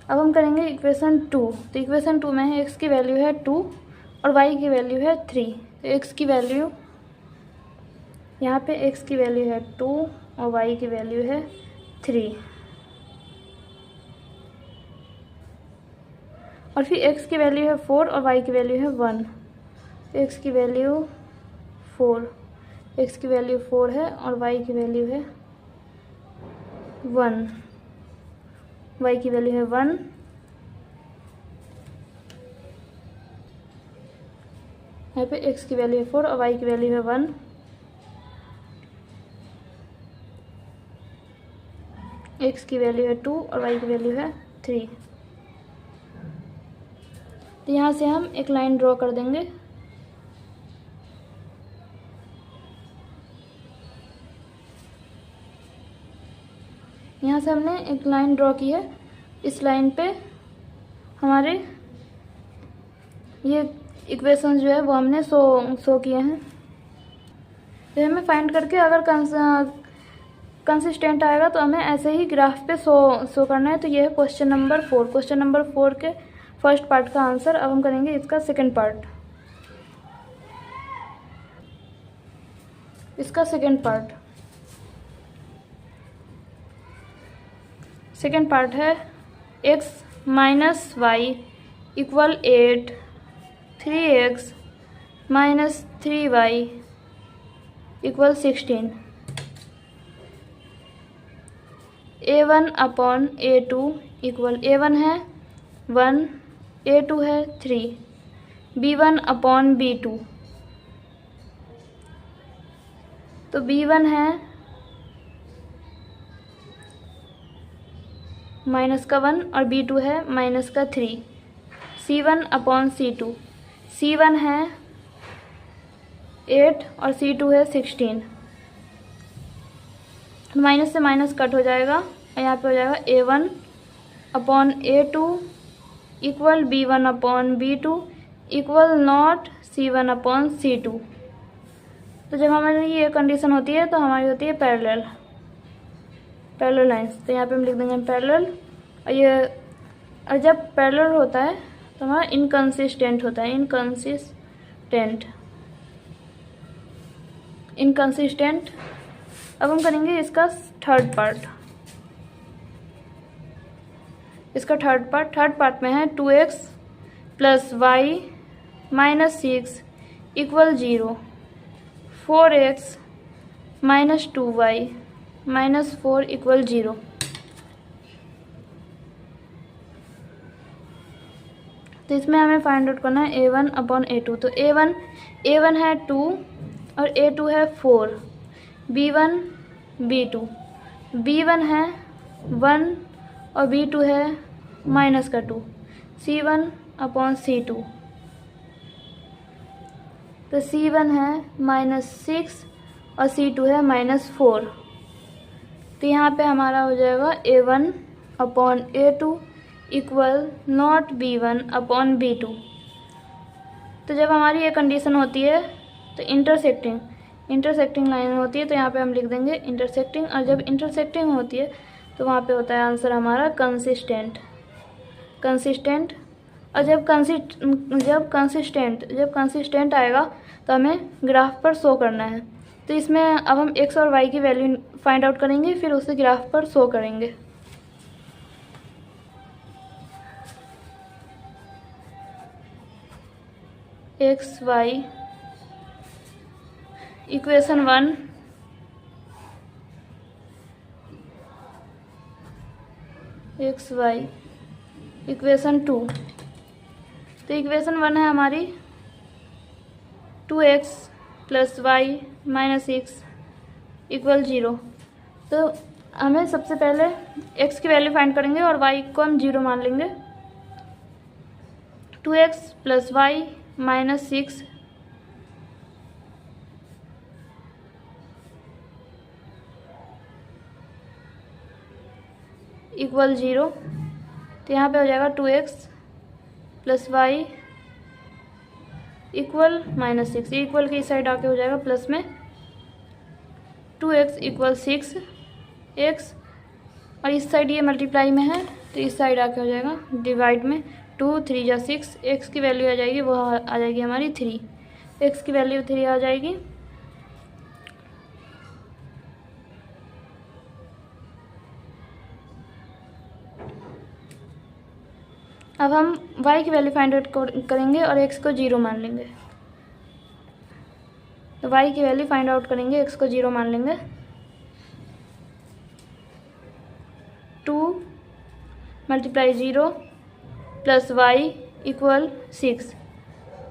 अब हम करेंगे इक्वेशन 2। तो इक्वेशन 2 में है x की वैल्यू है 2 और y की वैल्यू है 3, तो x की वैल्यू यहाँ पे x की वैल्यू है 2 और y की वैल्यू है 3, और फिर x की वैल्यू है 4 और y की वैल्यू है 1, x की वैल्यू 4, x की वैल्यू 4 है और y की वैल्यू है 1, y की वैल्यू है 1, यहाँ पे x की वैल्यू है 4 और y की वैल्यू है 1, x की वैल्यू है 2 और y की वैल्यू है 3। तो यहाँ से हम एक लाइन ड्रॉ कर देंगे। यहाँ से हमने एक लाइन ड्रॉ की है, इस लाइन पे हमारे ये इक्वेशंस जो है वो हमने शो किए हैं। फिर हमें फाइंड करके अगर कंसिस्टेंट आएगा तो हमें ऐसे ही ग्राफ पे शो करना है। तो ये है क्वेश्चन नंबर 4, क्वेश्चन नंबर 4 के फर्स्ट पार्ट का आंसर। अब हम करेंगे इसका सेकंड पार्ट। इसका सेकंड पार्ट है x minus y equal 8, 3x minus 3y equal 16, a1/a2 equal a1 है 1, a2 है 3, b1/b2, तो b1 है माइनस का 1 और b2 है माइनस का 3, c1/c2, c1 है 8 और c2 है 16, माइनस से माइनस कट हो जाएगा और यहाँ पे हो जाएगा a1/a2 equal b1/b2 equal not c1/c2। तो जब हमारी ये कंडीशन होती है तो हमारी होती है पैरेलल लाइंस। तो यहाँ पे हम लिख देंगे पैरेलल, और जब पैरेलल होता है तो हमारा इनकंसिस्टेंट होता है, इनकंसिस्टेंट। अब हम करेंगे इसका थर्ड पार्ट। थर्ड पार्ट में है 2x plus y minus 6 equal 0, 4x minus 2y -4 equal 0। तो इसमें हमें फाइंड आउट करना है a1/a2। तो a1 है 2 और a2 है 4, b1 b2, b1 है 1 और b2 है -2, c1/c2। तो c1 है -6 और c2 है -4। तो यहाँ पे हमारा हो जाएगा a1/a2 इक्वल नॉट b1/b2। तो जब हमारी ये कंडीशन होती है तो इंटरसेक्टिंग लाइन होती है, तो यहाँ पे हम लिख देंगे इंटरसेक्टिंग। और जब इंटरसेक्टिंग होती है तो वहाँ पे होता है आंसर हमारा कंसिस्टेंट। और जब कंसिस्टेंट आएगा तो हमें ग्राफ पर शो करना है। तो इसमें अब हम x और y की वैल्यू फाइंड आउट करेंगे, फिर उसे ग्राफ पर शो करेंगे। X y equation 1 x y equation 2। तो इक्वेशन 1 है हमारी 2x + y - 6 इक्वल 0। तो हमें सबसे पहले x की वैल्यू फाइंड करेंगे और y को हम 0 मान लेंगे। 2x + y - 6 equal 0। तो यहाँ पे हो जाएगा 2x + y इक्वल -6। इक्वल की साइड आके हो जाएगा प्लस में 2x इक्वल 6x, और इस साइड ये मल्टीप्लाई में है तो इस साइड आके हो जाएगा डिवाइड में 2 3 जा 6। x की वैल्यू आ जाएगी, वो आ जाएगी हमारी 3। x की वैल्यू 3 आ जाएगी। अब हम y की वैल्यू फाइंड आउट करेंगे और x को 0 मान लेंगे। तो y की वैल्यू फाइंड आउट करेंगे, x को 0 मान लेंगे। 2 × 0 + y इक्वल 6।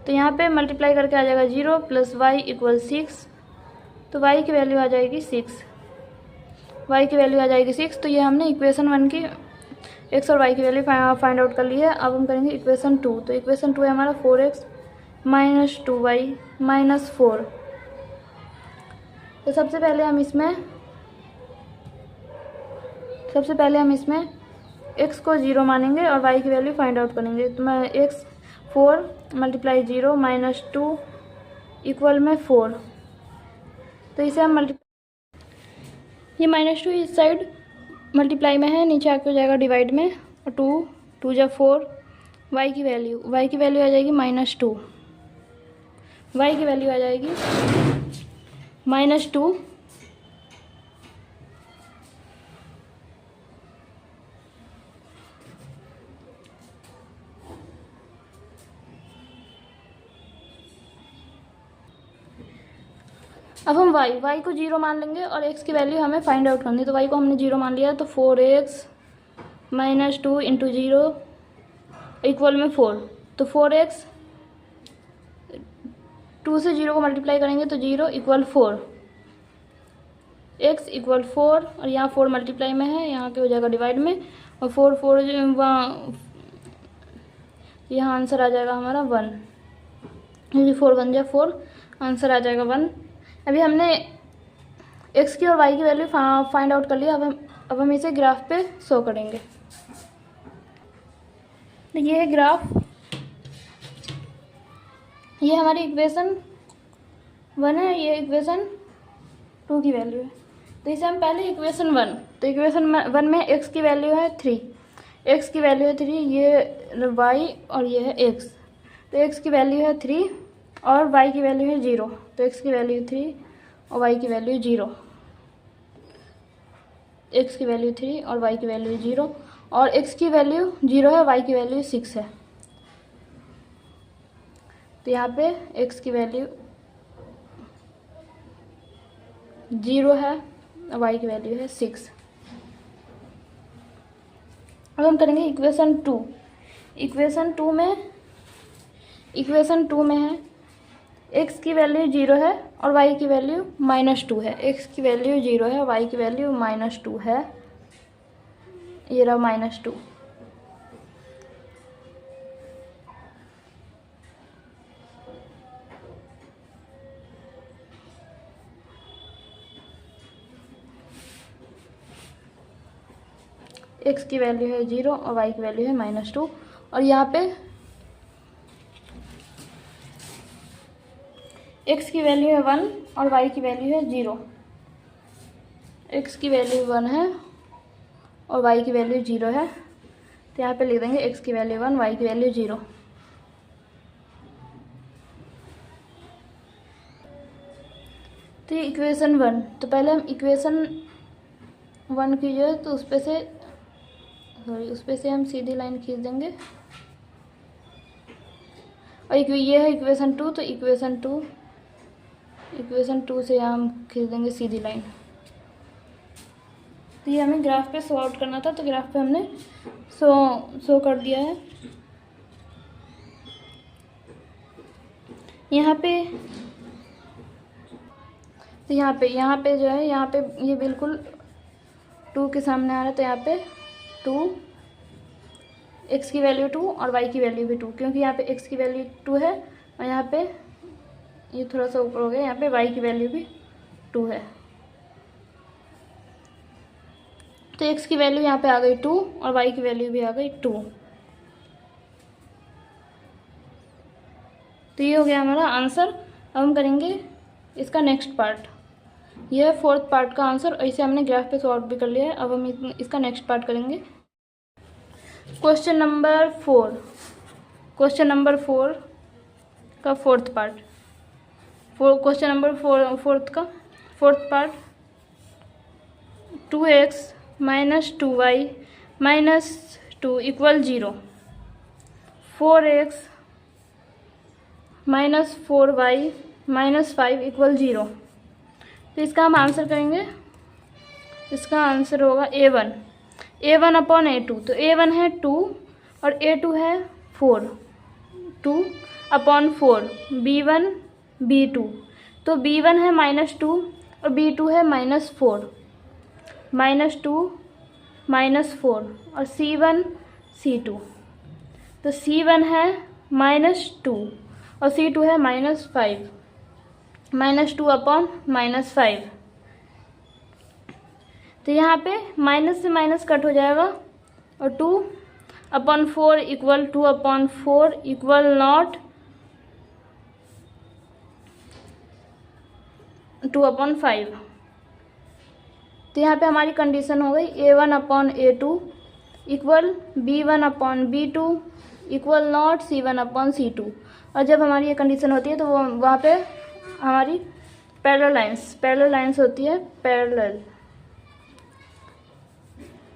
तो यहाँ पे मल्टीप्लाई करके आ जाएगा 0 + y इक्वल 6। तो y की वैल्यू आ जाएगी 6। y की वैल्यू आ जाएगी 6। तो ये हमने इक्वेशन 1 की x और y की वैल्यू फाइंड आउट कर ली है। अब हम करेंगे इक्वेशन 2। तो इक्वेशन 2 है हमारा 4x - 2y - 4। तो सबसे पहले हम इसमें x को 0 मानेंगे और y की वैल्यू फाइंड आउट करेंगे। तो मैं x 4 × 0 - 2 इक्वल में 4। तो इसे हम ये -2 इस साइड मल्टीप्लाई में है, नीचे आके हो जाएगा डिवाइड में, और 2 जा 4। y की वैल्यू आ जाएगी -2। y की वैल्यू आ जाएगी -2। अब हम y को 0 मान लेंगे और x की वैल्यू हमें फाइंड आउट करनी है। तो y को हमने 0 मान लिया, तो 4x - 2 × 0 इक्वल में 4। तो 4x 2 से 0 को मल्टीप्लाई करेंगे तो 0 इक्वल 4, x इक्वल 4, और यहाँ 4 मल्टीप्लाई में है, यहाँ के हो जाएगा डिवाइड में, और 4 यहाँ आंसर आ जाएगा हमारा 1, क्योंकि 4 1 जा 4, आंसर आ जाएगा 1। अभी हमने x की और y की वैल्यू फाइंड आउट कर लिया। अब हम इसे ग्राफ पे शो करेंगे। तो ये है ग्राफ, ये हमारी इक्वेशन 1 है, ये इक्वेशन 2 की वैल्यू है। तो इसे हम पहले इक्वेशन 1, तो इक्वेशन 1 में x की वैल्यू है 3, x की वैल्यू है 3, ये y और ये है x। तो x की वैल्यू है 3 और y की वैल्यू है 0। तो x की वैल्यू 3 और y की वैल्यू 0। x की वैल्यू 3 और y की वैल्यू 0, और x की वैल्यू 0 है, y की वैल्यू 6 है। तो यहाँ पे x की वैल्यू 0 है, y की वैल्यू है 6। अब हम करेंगे इक्वेशन 2। इक्वेशन टू में है x की वैल्यू 0 है और y की वैल्यू -2 है। x की वैल्यू 0 है, y की वैल्यू -2 है। ये रहा -2। x की वैल्यू है 0 और y की वैल्यू है -2 और यहाँ पे x की वैल्यू है 1 और y की वैल्यू है 0। x की वैल्यू 1 है और y की वैल्यू 0 है, तो यहाँ पे लिख देंगे x की वैल्यू 1, y की वैल्यू 0। तो ये इक्वेशन 1। तो पहले हम इक्वेशन 1 की जो है तो उस पे से हम सीधी लाइन खींच देंगे और ये है इक्वेशन 2। तो इक्वेशन 2 से हम खींच देंगे सीधी लाइन। तो ये हमें ग्राफ पे शो आउट करना था, तो ग्राफ पे हमने शो कर दिया है। यहाँ पे जो है, यहाँ पे ये बिल्कुल 2 के सामने आ रहा है, तो यहाँ पे 2, x की वैल्यू 2 और y की वैल्यू भी 2, क्योंकि यहाँ पे x की वैल्यू 2 है और यहाँ पे ये थोड़ा सा ऊपर हो गया, यहाँ पे y की वैल्यू भी 2 है। तो x की वैल्यू यहाँ पे आ गई 2 और y की वैल्यू भी आ गई 2। तो ये हो गया हमारा आंसर। अब हम करेंगे इसका नेक्स्ट पार्ट। यह है 4th पार्ट का आंसर और इसे हमने ग्राफ पे सॉल्व भी कर लिया है। अब हम इसका नेक्स्ट पार्ट करेंगे। क्वेश्चन नंबर 4 का 4th पार्ट। क्वेश्चन नंबर 4 का 4th part. 2x - 2y - 2 = 0। 4x - 4y - 5 = 0। तो इसका हम आंसर करेंगे। इसका आंसर होगा A1 / A2। तो A1 है 2 और A2 है 4, 2/4। B1 B2, तो B1 है -2 और B2 है -4, -2 -4 और C1 C2, तो C1 है -2 और C2 है -5, -2/-5। तो यहाँ पे माइनस से माइनस कट हो जाएगा और 2/4 = 2/4 = नॉट 2/5। तो यहाँ पे हमारी कंडीशन हो गई A1/A2 = B1/B2 = नॉट C1/C2। और जब हमारी ये कंडीशन होती है तो वो वहाँ पे हमारी पैरेलल लाइंस होती है, पैरेलल।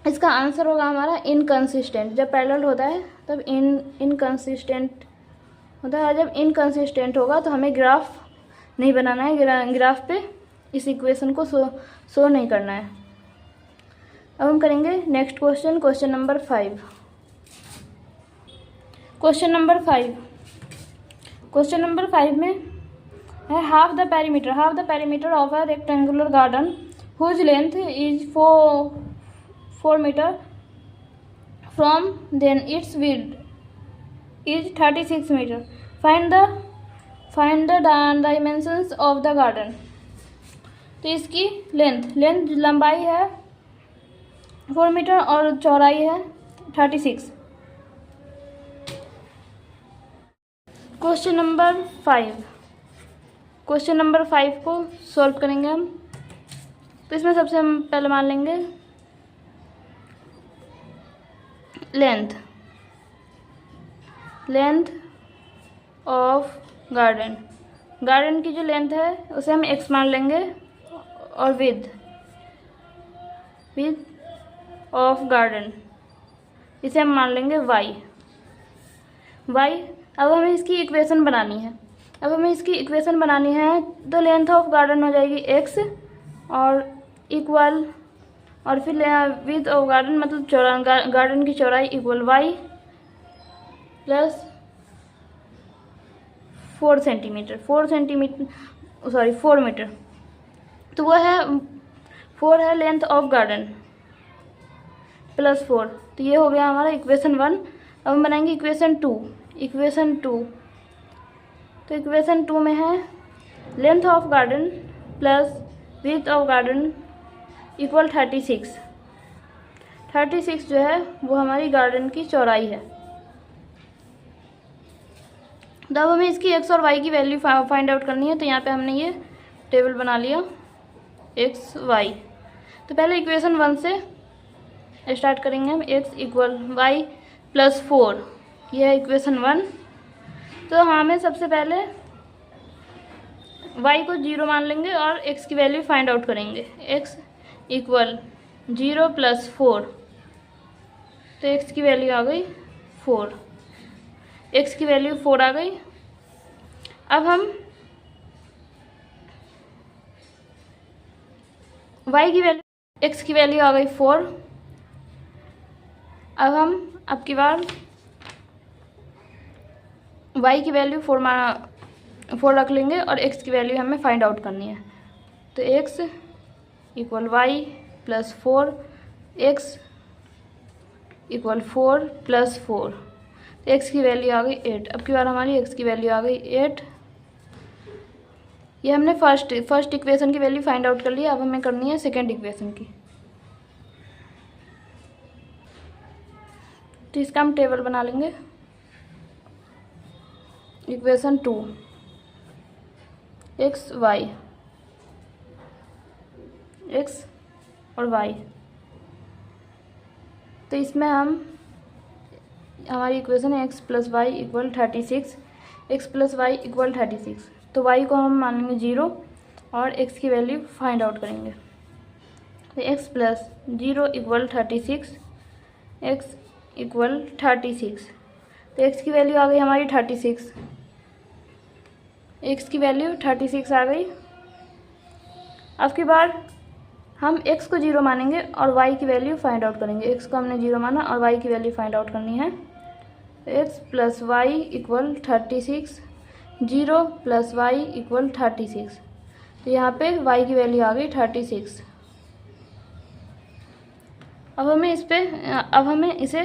इसका आंसर होगा हमारा इनकंसिस्टेंट। जब पैरेलल होता है तब इनकंसिस्टेंट होता है, और जब इनकंसिस्टेंट होगा तो हमें ग्राफ नहीं बनाना है, ग्राफ पे इस इक्वेशन को शो नहीं करना है। अब हम करेंगे next question number 5। Question number 5 में है half the perimeter of a rectangular garden whose length is 4 metre from then its width is 36 metre. Find the dimensions of the garden. तो इसकी लेंथ लंबाई है 4 मीटर और चौड़ाई है 36। क्वेश्चन नंबर 5 को सॉल्व करेंगे हम। तो इसमें सबसे हम पहले मान लेंगे लेंथ ऑफ गार्डन की जो लेंथ है उसे हम x मान लेंगे और विड्थ ऑफ गार्डन इसे हम मान लेंगे y। अब हमें इसकी इक्वेशन बनानी है। तो लेंथ ऑफ गार्डन हो जाएगी x और इक्वल, और फिर विथ ऑफ गार्डन मतलब गार्डन की चौड़ाई equal y plus 4 centimetre, 4 metre. तो वो है 4 है लेंथ ऑफ गार्डन प्लस 4। तो ये हो गया हमारा इक्वेशन 1। अब हम बनाएंगे इक्वेशन 2। तो इक्वेशन 2 में है length of garden plus width of garden equal 36। 36 जो है वो हमारी गार्डन की चौड़ाई है। तो अब हमें इसकी एक्स और वाई की वैल्यू फाइंड आउट करनी है। तो यहाँ पे हमने ये टेबल बना लिया एक्स वाई। तो पहले इक्वेशन 1 से स्टार्ट करेंगे हम। एक्स इक्वल वाई प्लस 4, ये है इक्वेशन 1। तो हमें सबसे पहले y को 0 मान लेंगे और x की वैल्यू फाइंड आउट करेंगे। x इक्वल 0 प्लस 4, तो x की वैल्यू आ गई 4। x की वैल्यू 4 आ गई। अब हम y की वैल्यू, x की वैल्यू आ गई 4। अब हम अब की बार y की वैल्यू 4 रख लेंगे और x की वैल्यू हमें फाइंड आउट करनी है। तो x equal y plus 4, x equal 4 plus 4, तो x की वैल्यू आ गई 8। अब की बार हमारी x की वैल्यू आ गई 8। ये हमने फर्स्ट इक्वेशन की वैल्यू फाइंड आउट कर ली। अब हमें करनी है सेकेंड इक्वेशन की। तो इसका हम टेबल बना लेंगे। इक्वेशन 2 एक्स वाई, एक्स और वाई। तो इसमें हमारी इक्वेशन है x plus y equal 36। X plus y equal 36। तो वाई को हम मानेंगे 0 और एक्स की वैल्यू फाइंड आउट करेंगे। तो x plus 0 equal 36, x equal 36। तो एक्स की वैल्यू आ गई हमारी 36। एक्स की वैल्यू 36 आ गई। अब की बार हम x को 0 मानेंगे और y की वैल्यू फाइंड आउट करेंगे। x को हमने 0 माना और y की वैल्यू फाइंड आउट करनी है। x plus y equal 36, 0 plus y equal 36। तो यहाँ पे y की वैल्यू आ गई 36। अब हमें इसे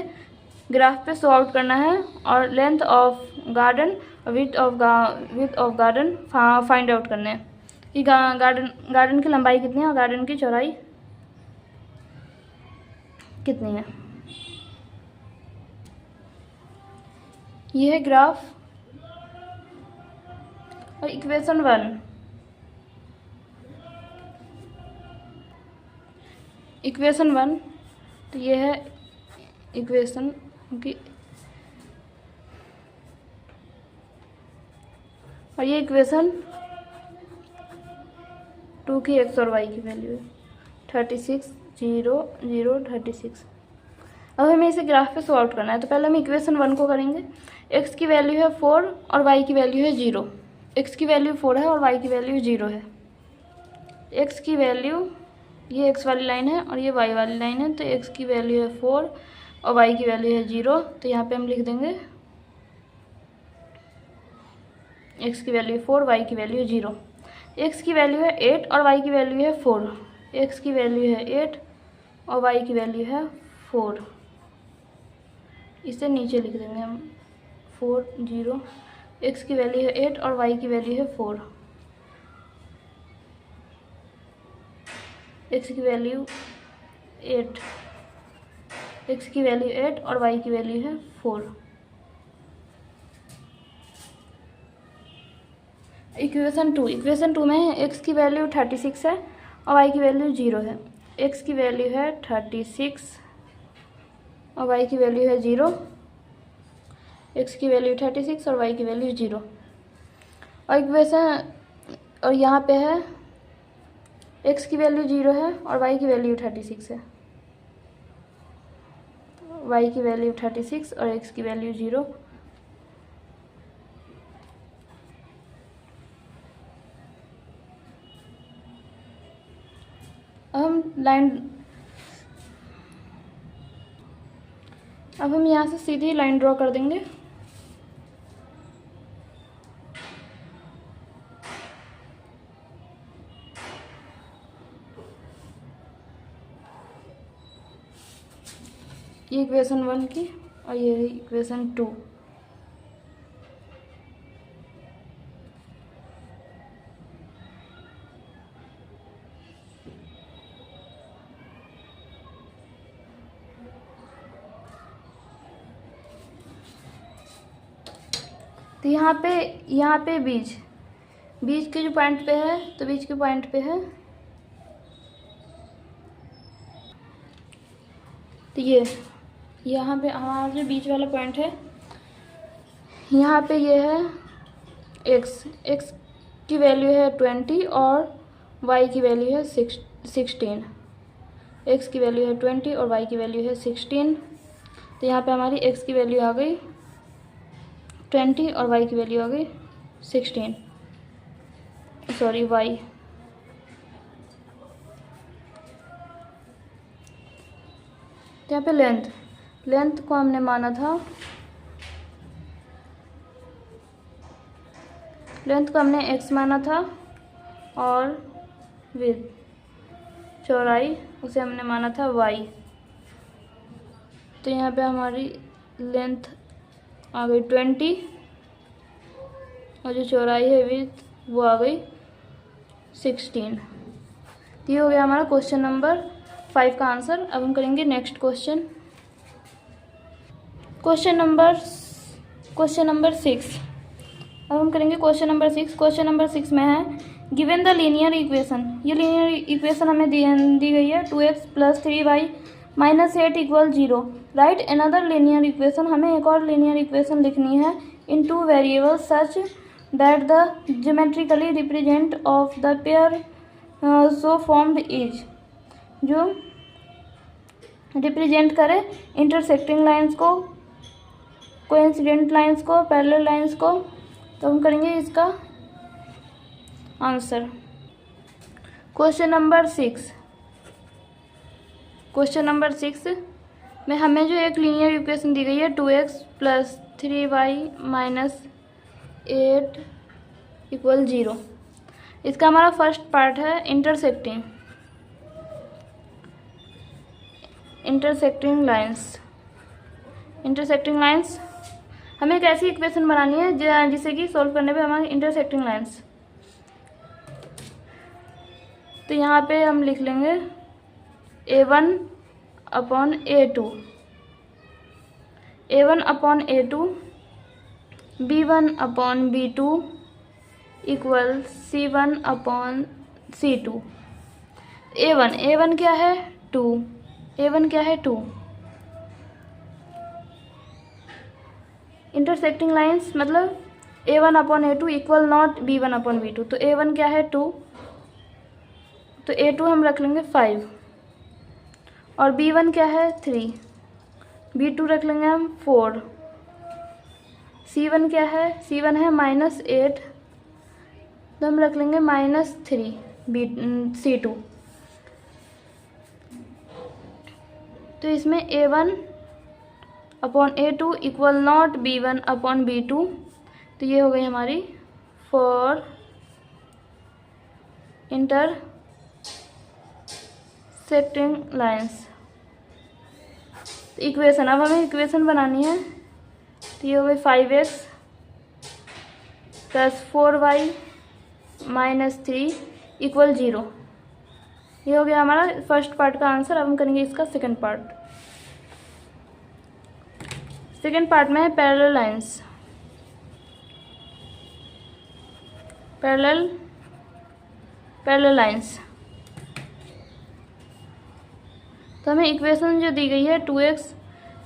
ग्राफ पे शो आउट करना है और लेंथ ऑफ गार्डन और width of garden find out करने हैं कि गार्डन की लंबाई कितनी है और गार्डन की चौड़ाई कितनी है। यह है ग्राफ और इक्वेशन 1। तो ये है इक्वेशन की, और ये इक्वेशन 2 की एक्स और वाई की वैल्यू है 36, 0, 0, 36। अब हमें इसे ग्राफ पे शो आउट करना है। तो पहले हम इक्वेशन 1 को करेंगे। x की वैल्यू है 4 और y की वैल्यू है 0। x की वैल्यू 4 है और y की वैल्यू 0 है। x की वैल्यू, ये x वाली लाइन है और ये y वाली लाइन है। तो x की वैल्यू है 4 और y की वैल्यू है 0। तो यहाँ पे हम लिख देंगे x की वैल्यू 4, y की वैल्यू 0। x की वैल्यू है 8 और y की वैल्यू है 4। x की वैल्यू है 8 और y की वैल्यू है 4। इसे नीचे लिख देंगे हम 4, 0। x की वैल्यू है 8 और y की वैल्यू है 4। x की वैल्यू 8, x की वैल्यू 8 और y की वैल्यू है 4। इक्वेशन 2 में x की वैल्यू 36 है और y की वैल्यू 0 है। x की वैल्यू है 36 और y की वैल्यू है 0। x की वैल्यू 36 और y की वैल्यू 0। और यहाँ पे है x की वैल्यू 0 है और y की वैल्यू 36 है। y की वैल्यू 36 और x की वैल्यू 0। अब हम यहाँ से सीधी लाइन ड्रॉ कर देंगे। ये इक्वेशन 1 की और ये इक्वेशन 2। तो यहाँ पे बीज के जो पॉइंट पे है, तो बीज के पॉइंट पे है तो ये यहाँ पे हमारा जो बीच वाला पॉइंट है, यहाँ पे ये है x की वैल्यू है 20 और y की वैल्यू है 16। x की वैल्यू है 20 और y की वैल्यू है 16। तो यहाँ पे हमारी x की वैल्यू आ गई 20 और y की वैल्यू आ गई 16, सॉरी y। तो यहाँ पे लेंथ को हमने माना था, लेंथ को हमने x माना था और विड्थ चौड़ाई उसे हमने माना था y। तो यहाँ पे हमारी लेंथ आ गई 20 और जो चौड़ाई है विड्थ वो आ गई 16। तो ये हो गया हमारा क्वेश्चन नंबर 5 का आंसर। अब हम करेंगे नेक्स्ट क्वेश्चन, क्वेश्चन नंबर 6। अब हम करेंगे क्वेश्चन नंबर 6। क्वेश्चन नंबर 6 में है गिवन द लीनियर इक्वेशन। ये लीनियर इक्वेशन हमें दी गई है 2x + 3y - 8 = 0। Right another linear equation. हमें एक और लीनियर इक्वेशन लिखनी है इन 2 variables such that the geometrically represent of the pair so formed is, जो रिप्रेजेंट करे इंटरसेक्टिंग लाइंस को, कोइंसिडेंट लाइंस को, पैरेलल लाइंस को। तो हम करेंगे इसका answer. Question number 6। Question number 6 में हमें जो एक लीनियर इक्वेशन दी गई है 2x + 3y - 8 = 0। इसका हमारा फर्स्ट पार्ट है इंटरसेक्टिंग लाइंस। हमें एक ऐसी इक्वेशन बनानी है जिसे कि सॉल्व करने पे हमारी इंटरसेक्टिंग लाइंस। तो यहाँ पे हम लिख लेंगे a1/a2, a1/a2, b1/b2 = c1/c2। a1 क्या है 2, a1 क्या है 2। इंटरसेक्टिंग लाइंस मतलब a1/a2 = नॉट b1/b2। तो a1 क्या है 2, तो a2 हम रख लेंगे 5 और b1 क्या है 3, b2 रख लेंगे हम 4। c1 क्या है, c1 है -8, तो हम रख लेंगे -3 c2। तो इसमें a1/a2 = नॉट b1/b2। तो ये हो गई हमारी फॉर इंटरसेक्टिंग लाइंस इक्वेशन। अब हमें इक्वेशन बनानी है। तो ये हो गई 5x + 4y - 3 = 0। ये हो गया हमारा फर्स्ट पार्ट का आंसर। अब हम करेंगे इसका सेकंड पार्ट। सेकंड पार्ट में है पैरेलल लाइंस। तो हमें इक्वेशन जो दी गई है 2x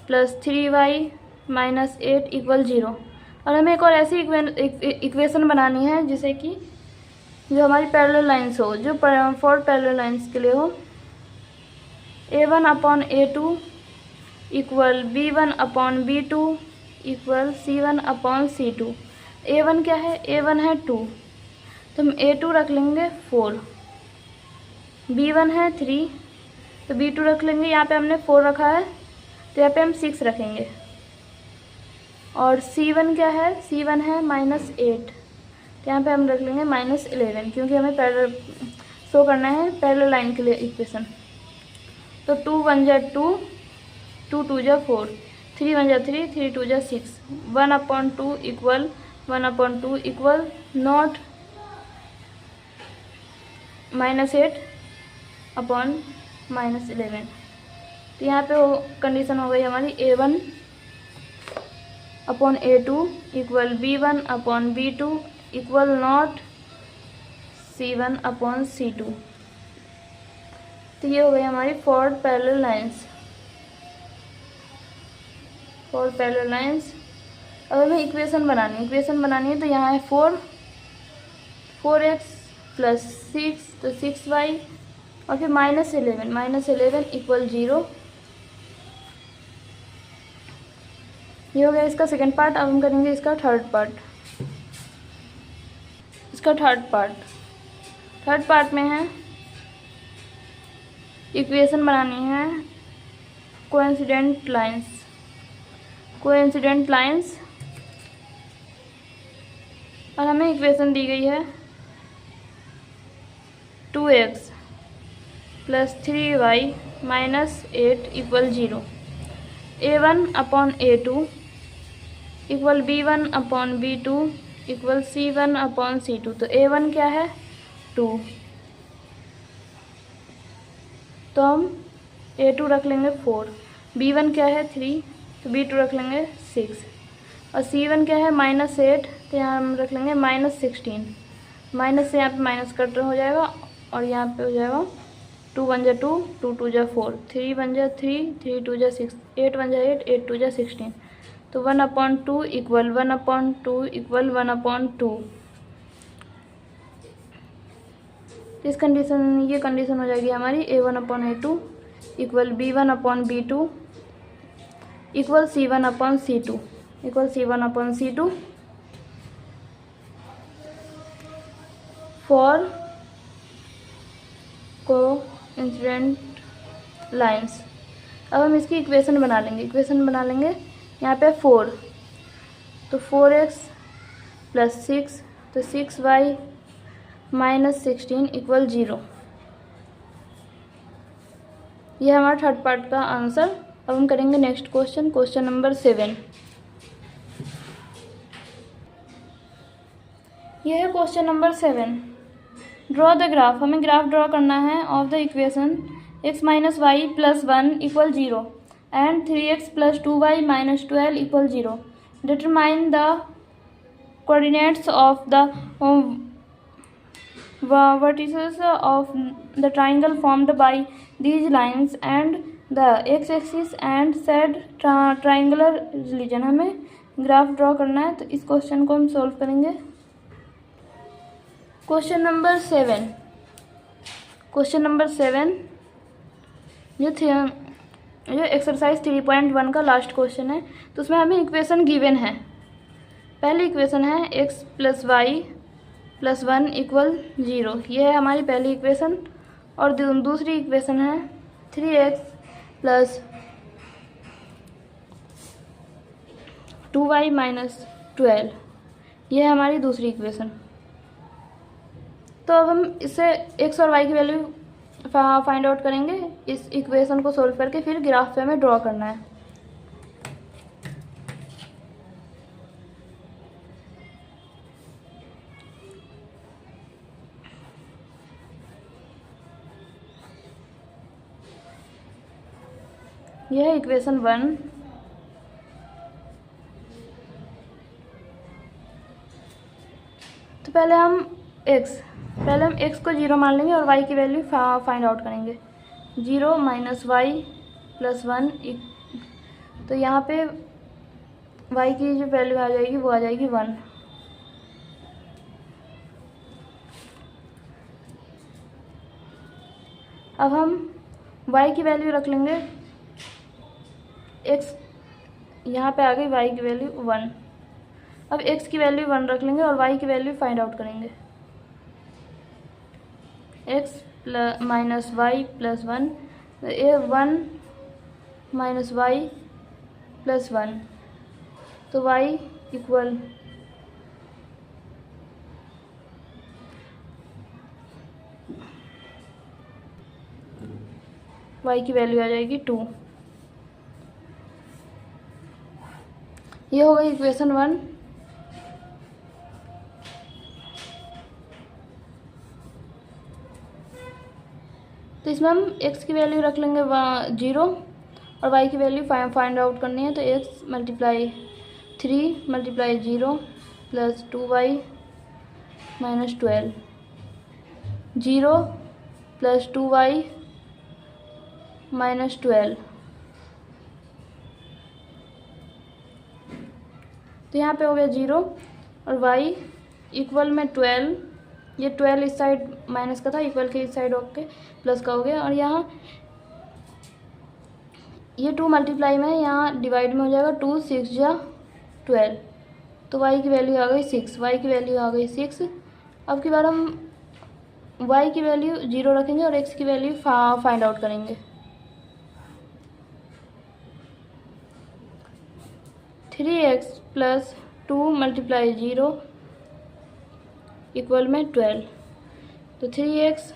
+ 3y - 8 = 0। और हमें एक और ऐसी इक्वेशन बनानी है जिसे कि जो हमारी पैरेलल लाइंस हो, जो फॉर पैरेलल लाइंस के लिए हो। a1/a2 = b1/b2 = c1/c2। a1 क्या है, a1 है 2, तो हम a2 रख लेंगे 4 B1 है 3, तो B2 रख लेंगे। यहाँ पे हमने 4 रखा है तो यहाँ पे हम 6 रखेंगे। और C1 क्या है, C1 है -8, तो यहाँ पे हम रख लेंगे -11, क्योंकि हमें पैरेलल शो करना है पैरेलल लाइन के लिए इक्वेशन। तो 2 1 जा 2, 2 2 जा 4, 3 1 जा 3, 3 2 जा 6, 1/2 इक्वल 1/2 इक्वल नॉट -8 अपॉन -11। तो यहाँ पे कंडीशन हो गई हमारी A1 upon A2 equal B1 upon B2 equal not C1 upon C2। तो ये हो गई हमारी 4 पैरेलल लाइंस। 4 parallel lines. अब हमें इक्वेशन बनानी है तो यहाँ है 4x प्लस 6, तो 6y, और फिर -11 इक्वल 0। ये हो गया इसका सेकंड पार्ट। अब हम करेंगे इसका थर्ड पार्ट। थर्ड पार्ट में है इक्वेशन बनानी है कोइंसिडेंट लाइंस। और हमें इक्वेशन दी गई है 2x plus 3y -8 equal 0। A1 upon A2 equal B1 upon B2 equal C1 upon C2। तो A1 क्या है 2, तो हम A2 रख लेंगे 4, B1 क्या है 3, तो B2 रख लेंगे 6, और C1 क्या है -8, तो यहाँ हम रख लेंगे -16। माइनस से यहाँ पे माइनस कट हो जाएगा और यहाँ पे हो जाएगा 2 1 जा 2, 2 2 जा 4, 3 1 जा 3, 3 2 जा 6, 8 1 जा 8, 8 2 जा 16। तो 1/2 इक्वल 1/2 इक्वल 1/2। ये कंडीशन हो जाएगी हमारी A1 upon A2 equal B1 upon B2 equal C1 upon C2 for coincident lines. अब हम इसकी इक्वेशन बना लेंगे। यहाँ पे 4, तो 4x प्लस 6, तो 6y -16 इक्वल 0। यह हमारा थर्ड पार्ट का आंसर। अब हम करेंगे नेक्स्ट क्वेश्चन नंबर 7। यह है question number 7। Draw the graph. हमें ग्राफ ड्रॉ करना है of the equation x - y + 1 equal 0 and 3x + 2y - 12 equal 0. Determine the coordinates of the vertices of the triangle formed by these lines and the x-axis and said triangular region. हमें ग्राफ ड्रॉ करना है, तो इस क्वेश्चन को हम सॉल्व करेंगे। क्वेश्चन नंबर 7 जो एक्सरसाइज 3.1 का लास्ट क्वेश्चन है, तो उसमें हमें इक्वेशन गिवन है। पहली इक्वेशन है x + y + 1 इक्वल 0, ये है हमारी पहली इक्वेशन। और दूसरी इक्वेशन है 3x + 2y - 12, ये है हमारी दूसरी इक्वेशन। तो अब हम इससे x और y की वैल्यू फाइंड आउट करेंगे। इस इक्वेशन को सोल्व करके फिर ग्राफ पे हमें ड्रॉ करना है। यह है इक्वेशन 1। तो पहले हम x को 0 मान लेंगे और y की वैल्यू फाइंड आउट करेंगे। 0 - y + 1, तो यहाँ पे y की जो वैल्यू आ जाएगी वो आ जाएगी 1। अब हम y की वैल्यू रख लेंगे, x यहाँ पे आ गई y की वैल्यू 1। अब x की वैल्यू 1 रख लेंगे और y की वैल्यू फाइंड आउट करेंगे। x माइनस वाई प्लस 1, ये 1 माइनस वाई प्लस 1, तो y इक्वल y की वैल्यू आ जाएगी 2। ये हो गई इक्वेशन 1। तो इसमें हम x की वैल्यू रख लेंगे 0 और y की वैल्यू फाइंड आउट करनी है, तो x multiply 3 multiply 0 plus 2y minus 12, 0 plus 2y minus 12। तो यहाँ पे हो गया 0 और y इक्वल में 12, ये 12 इस साइड माइनस का था, इक्वल के इस साइड होके प्लस का हो गया, और यहाँ ये 2 मल्टीप्लाई में यहाँ डिवाइड में हो जाएगा 2 6 या 12, तो y की वैल्यू आ गई 6, y की वैल्यू आ गई 6। अब की बार हम y की वैल्यू 0 रखेंगे और x की वैल्यू फाइंड आउट करेंगे। 3x प्लस 2 मल्टीप्लाई 0 इक्वल में 12, तो 3x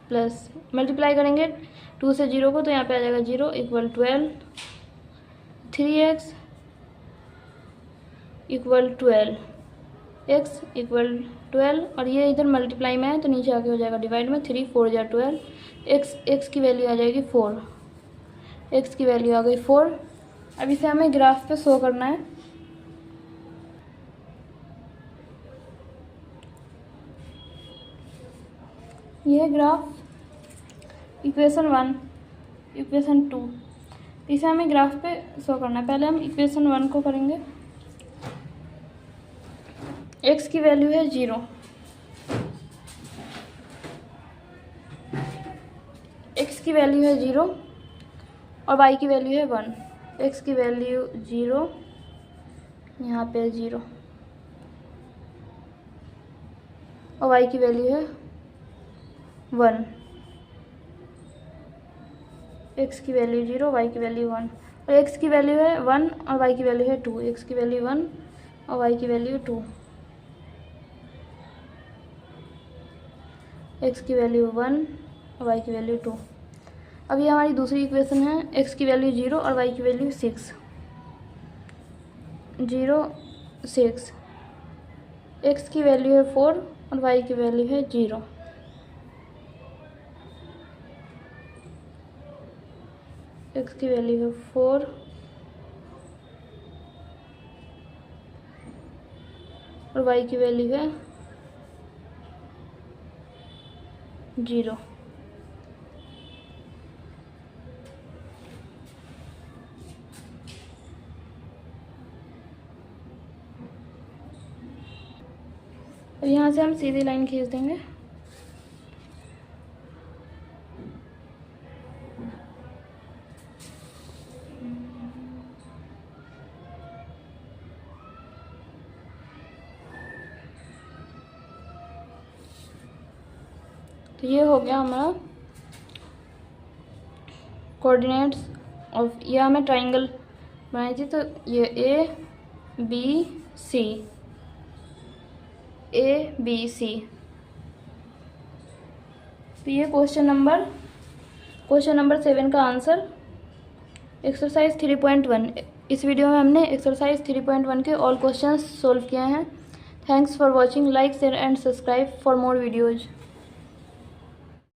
प्लस मल्टीप्लाई करेंगे 2 से 0 को, तो यहाँ पे आ जाएगा 0 equal 12, 3x equal 12, x equal 12, और ये इधर मल्टीप्लाई में है तो नीचे आके हो जाएगा डिवाइड में, 3 4 या 12, x की वैल्यू आ जाएगी 4, x की वैल्यू आ गई 4। अब इसे हमें ग्राफ पे शो करना है। यह ग्राफ इक्वेशन 1, इक्वेशन 2, इसे हमें ग्राफ पे शो करना है। पहले हम इक्वेशन 1 को करेंगे। x की वैल्यू है 0, x की वैल्यू है 0 और y की वैल्यू है 1। x की वैल्यू 0, यहाँ पे 0 और y की वैल्यू है 1, x की वैल्यू 0, y की वैल्यू 1, और x की वैल्यू है 1 और y की वैल्यू है 2, x की वैल्यू 1 और y की वैल्यू 2, x की वैल्यू 1 और y की वैल्यू 2। अब ये हमारी दूसरी इक्वेशन है, x की वैल्यू 0 और y की वैल्यू 6, 0 6, x की वैल्यू है 4 और y की वैल्यू है 0, x की वैल्यू है 4 और y की वैल्यू है 0। अब यहाँ से हम सीधी लाइन खींच देंगे। तो ये हो गया हमारा कोऑर्डिनेट्स ऑफ, यह हमें ट्राइंगल बनाई थी, तो ये ए बी सी, तो ये क्वेश्चन नंबर 7 का आंसर एक्सरसाइज 3.1। इस वीडियो में हमने एक्सरसाइज 3.1 के ऑल क्वेश्चंस सोल्व किए हैं। Thanks for watching, like share and subscribe for more videos.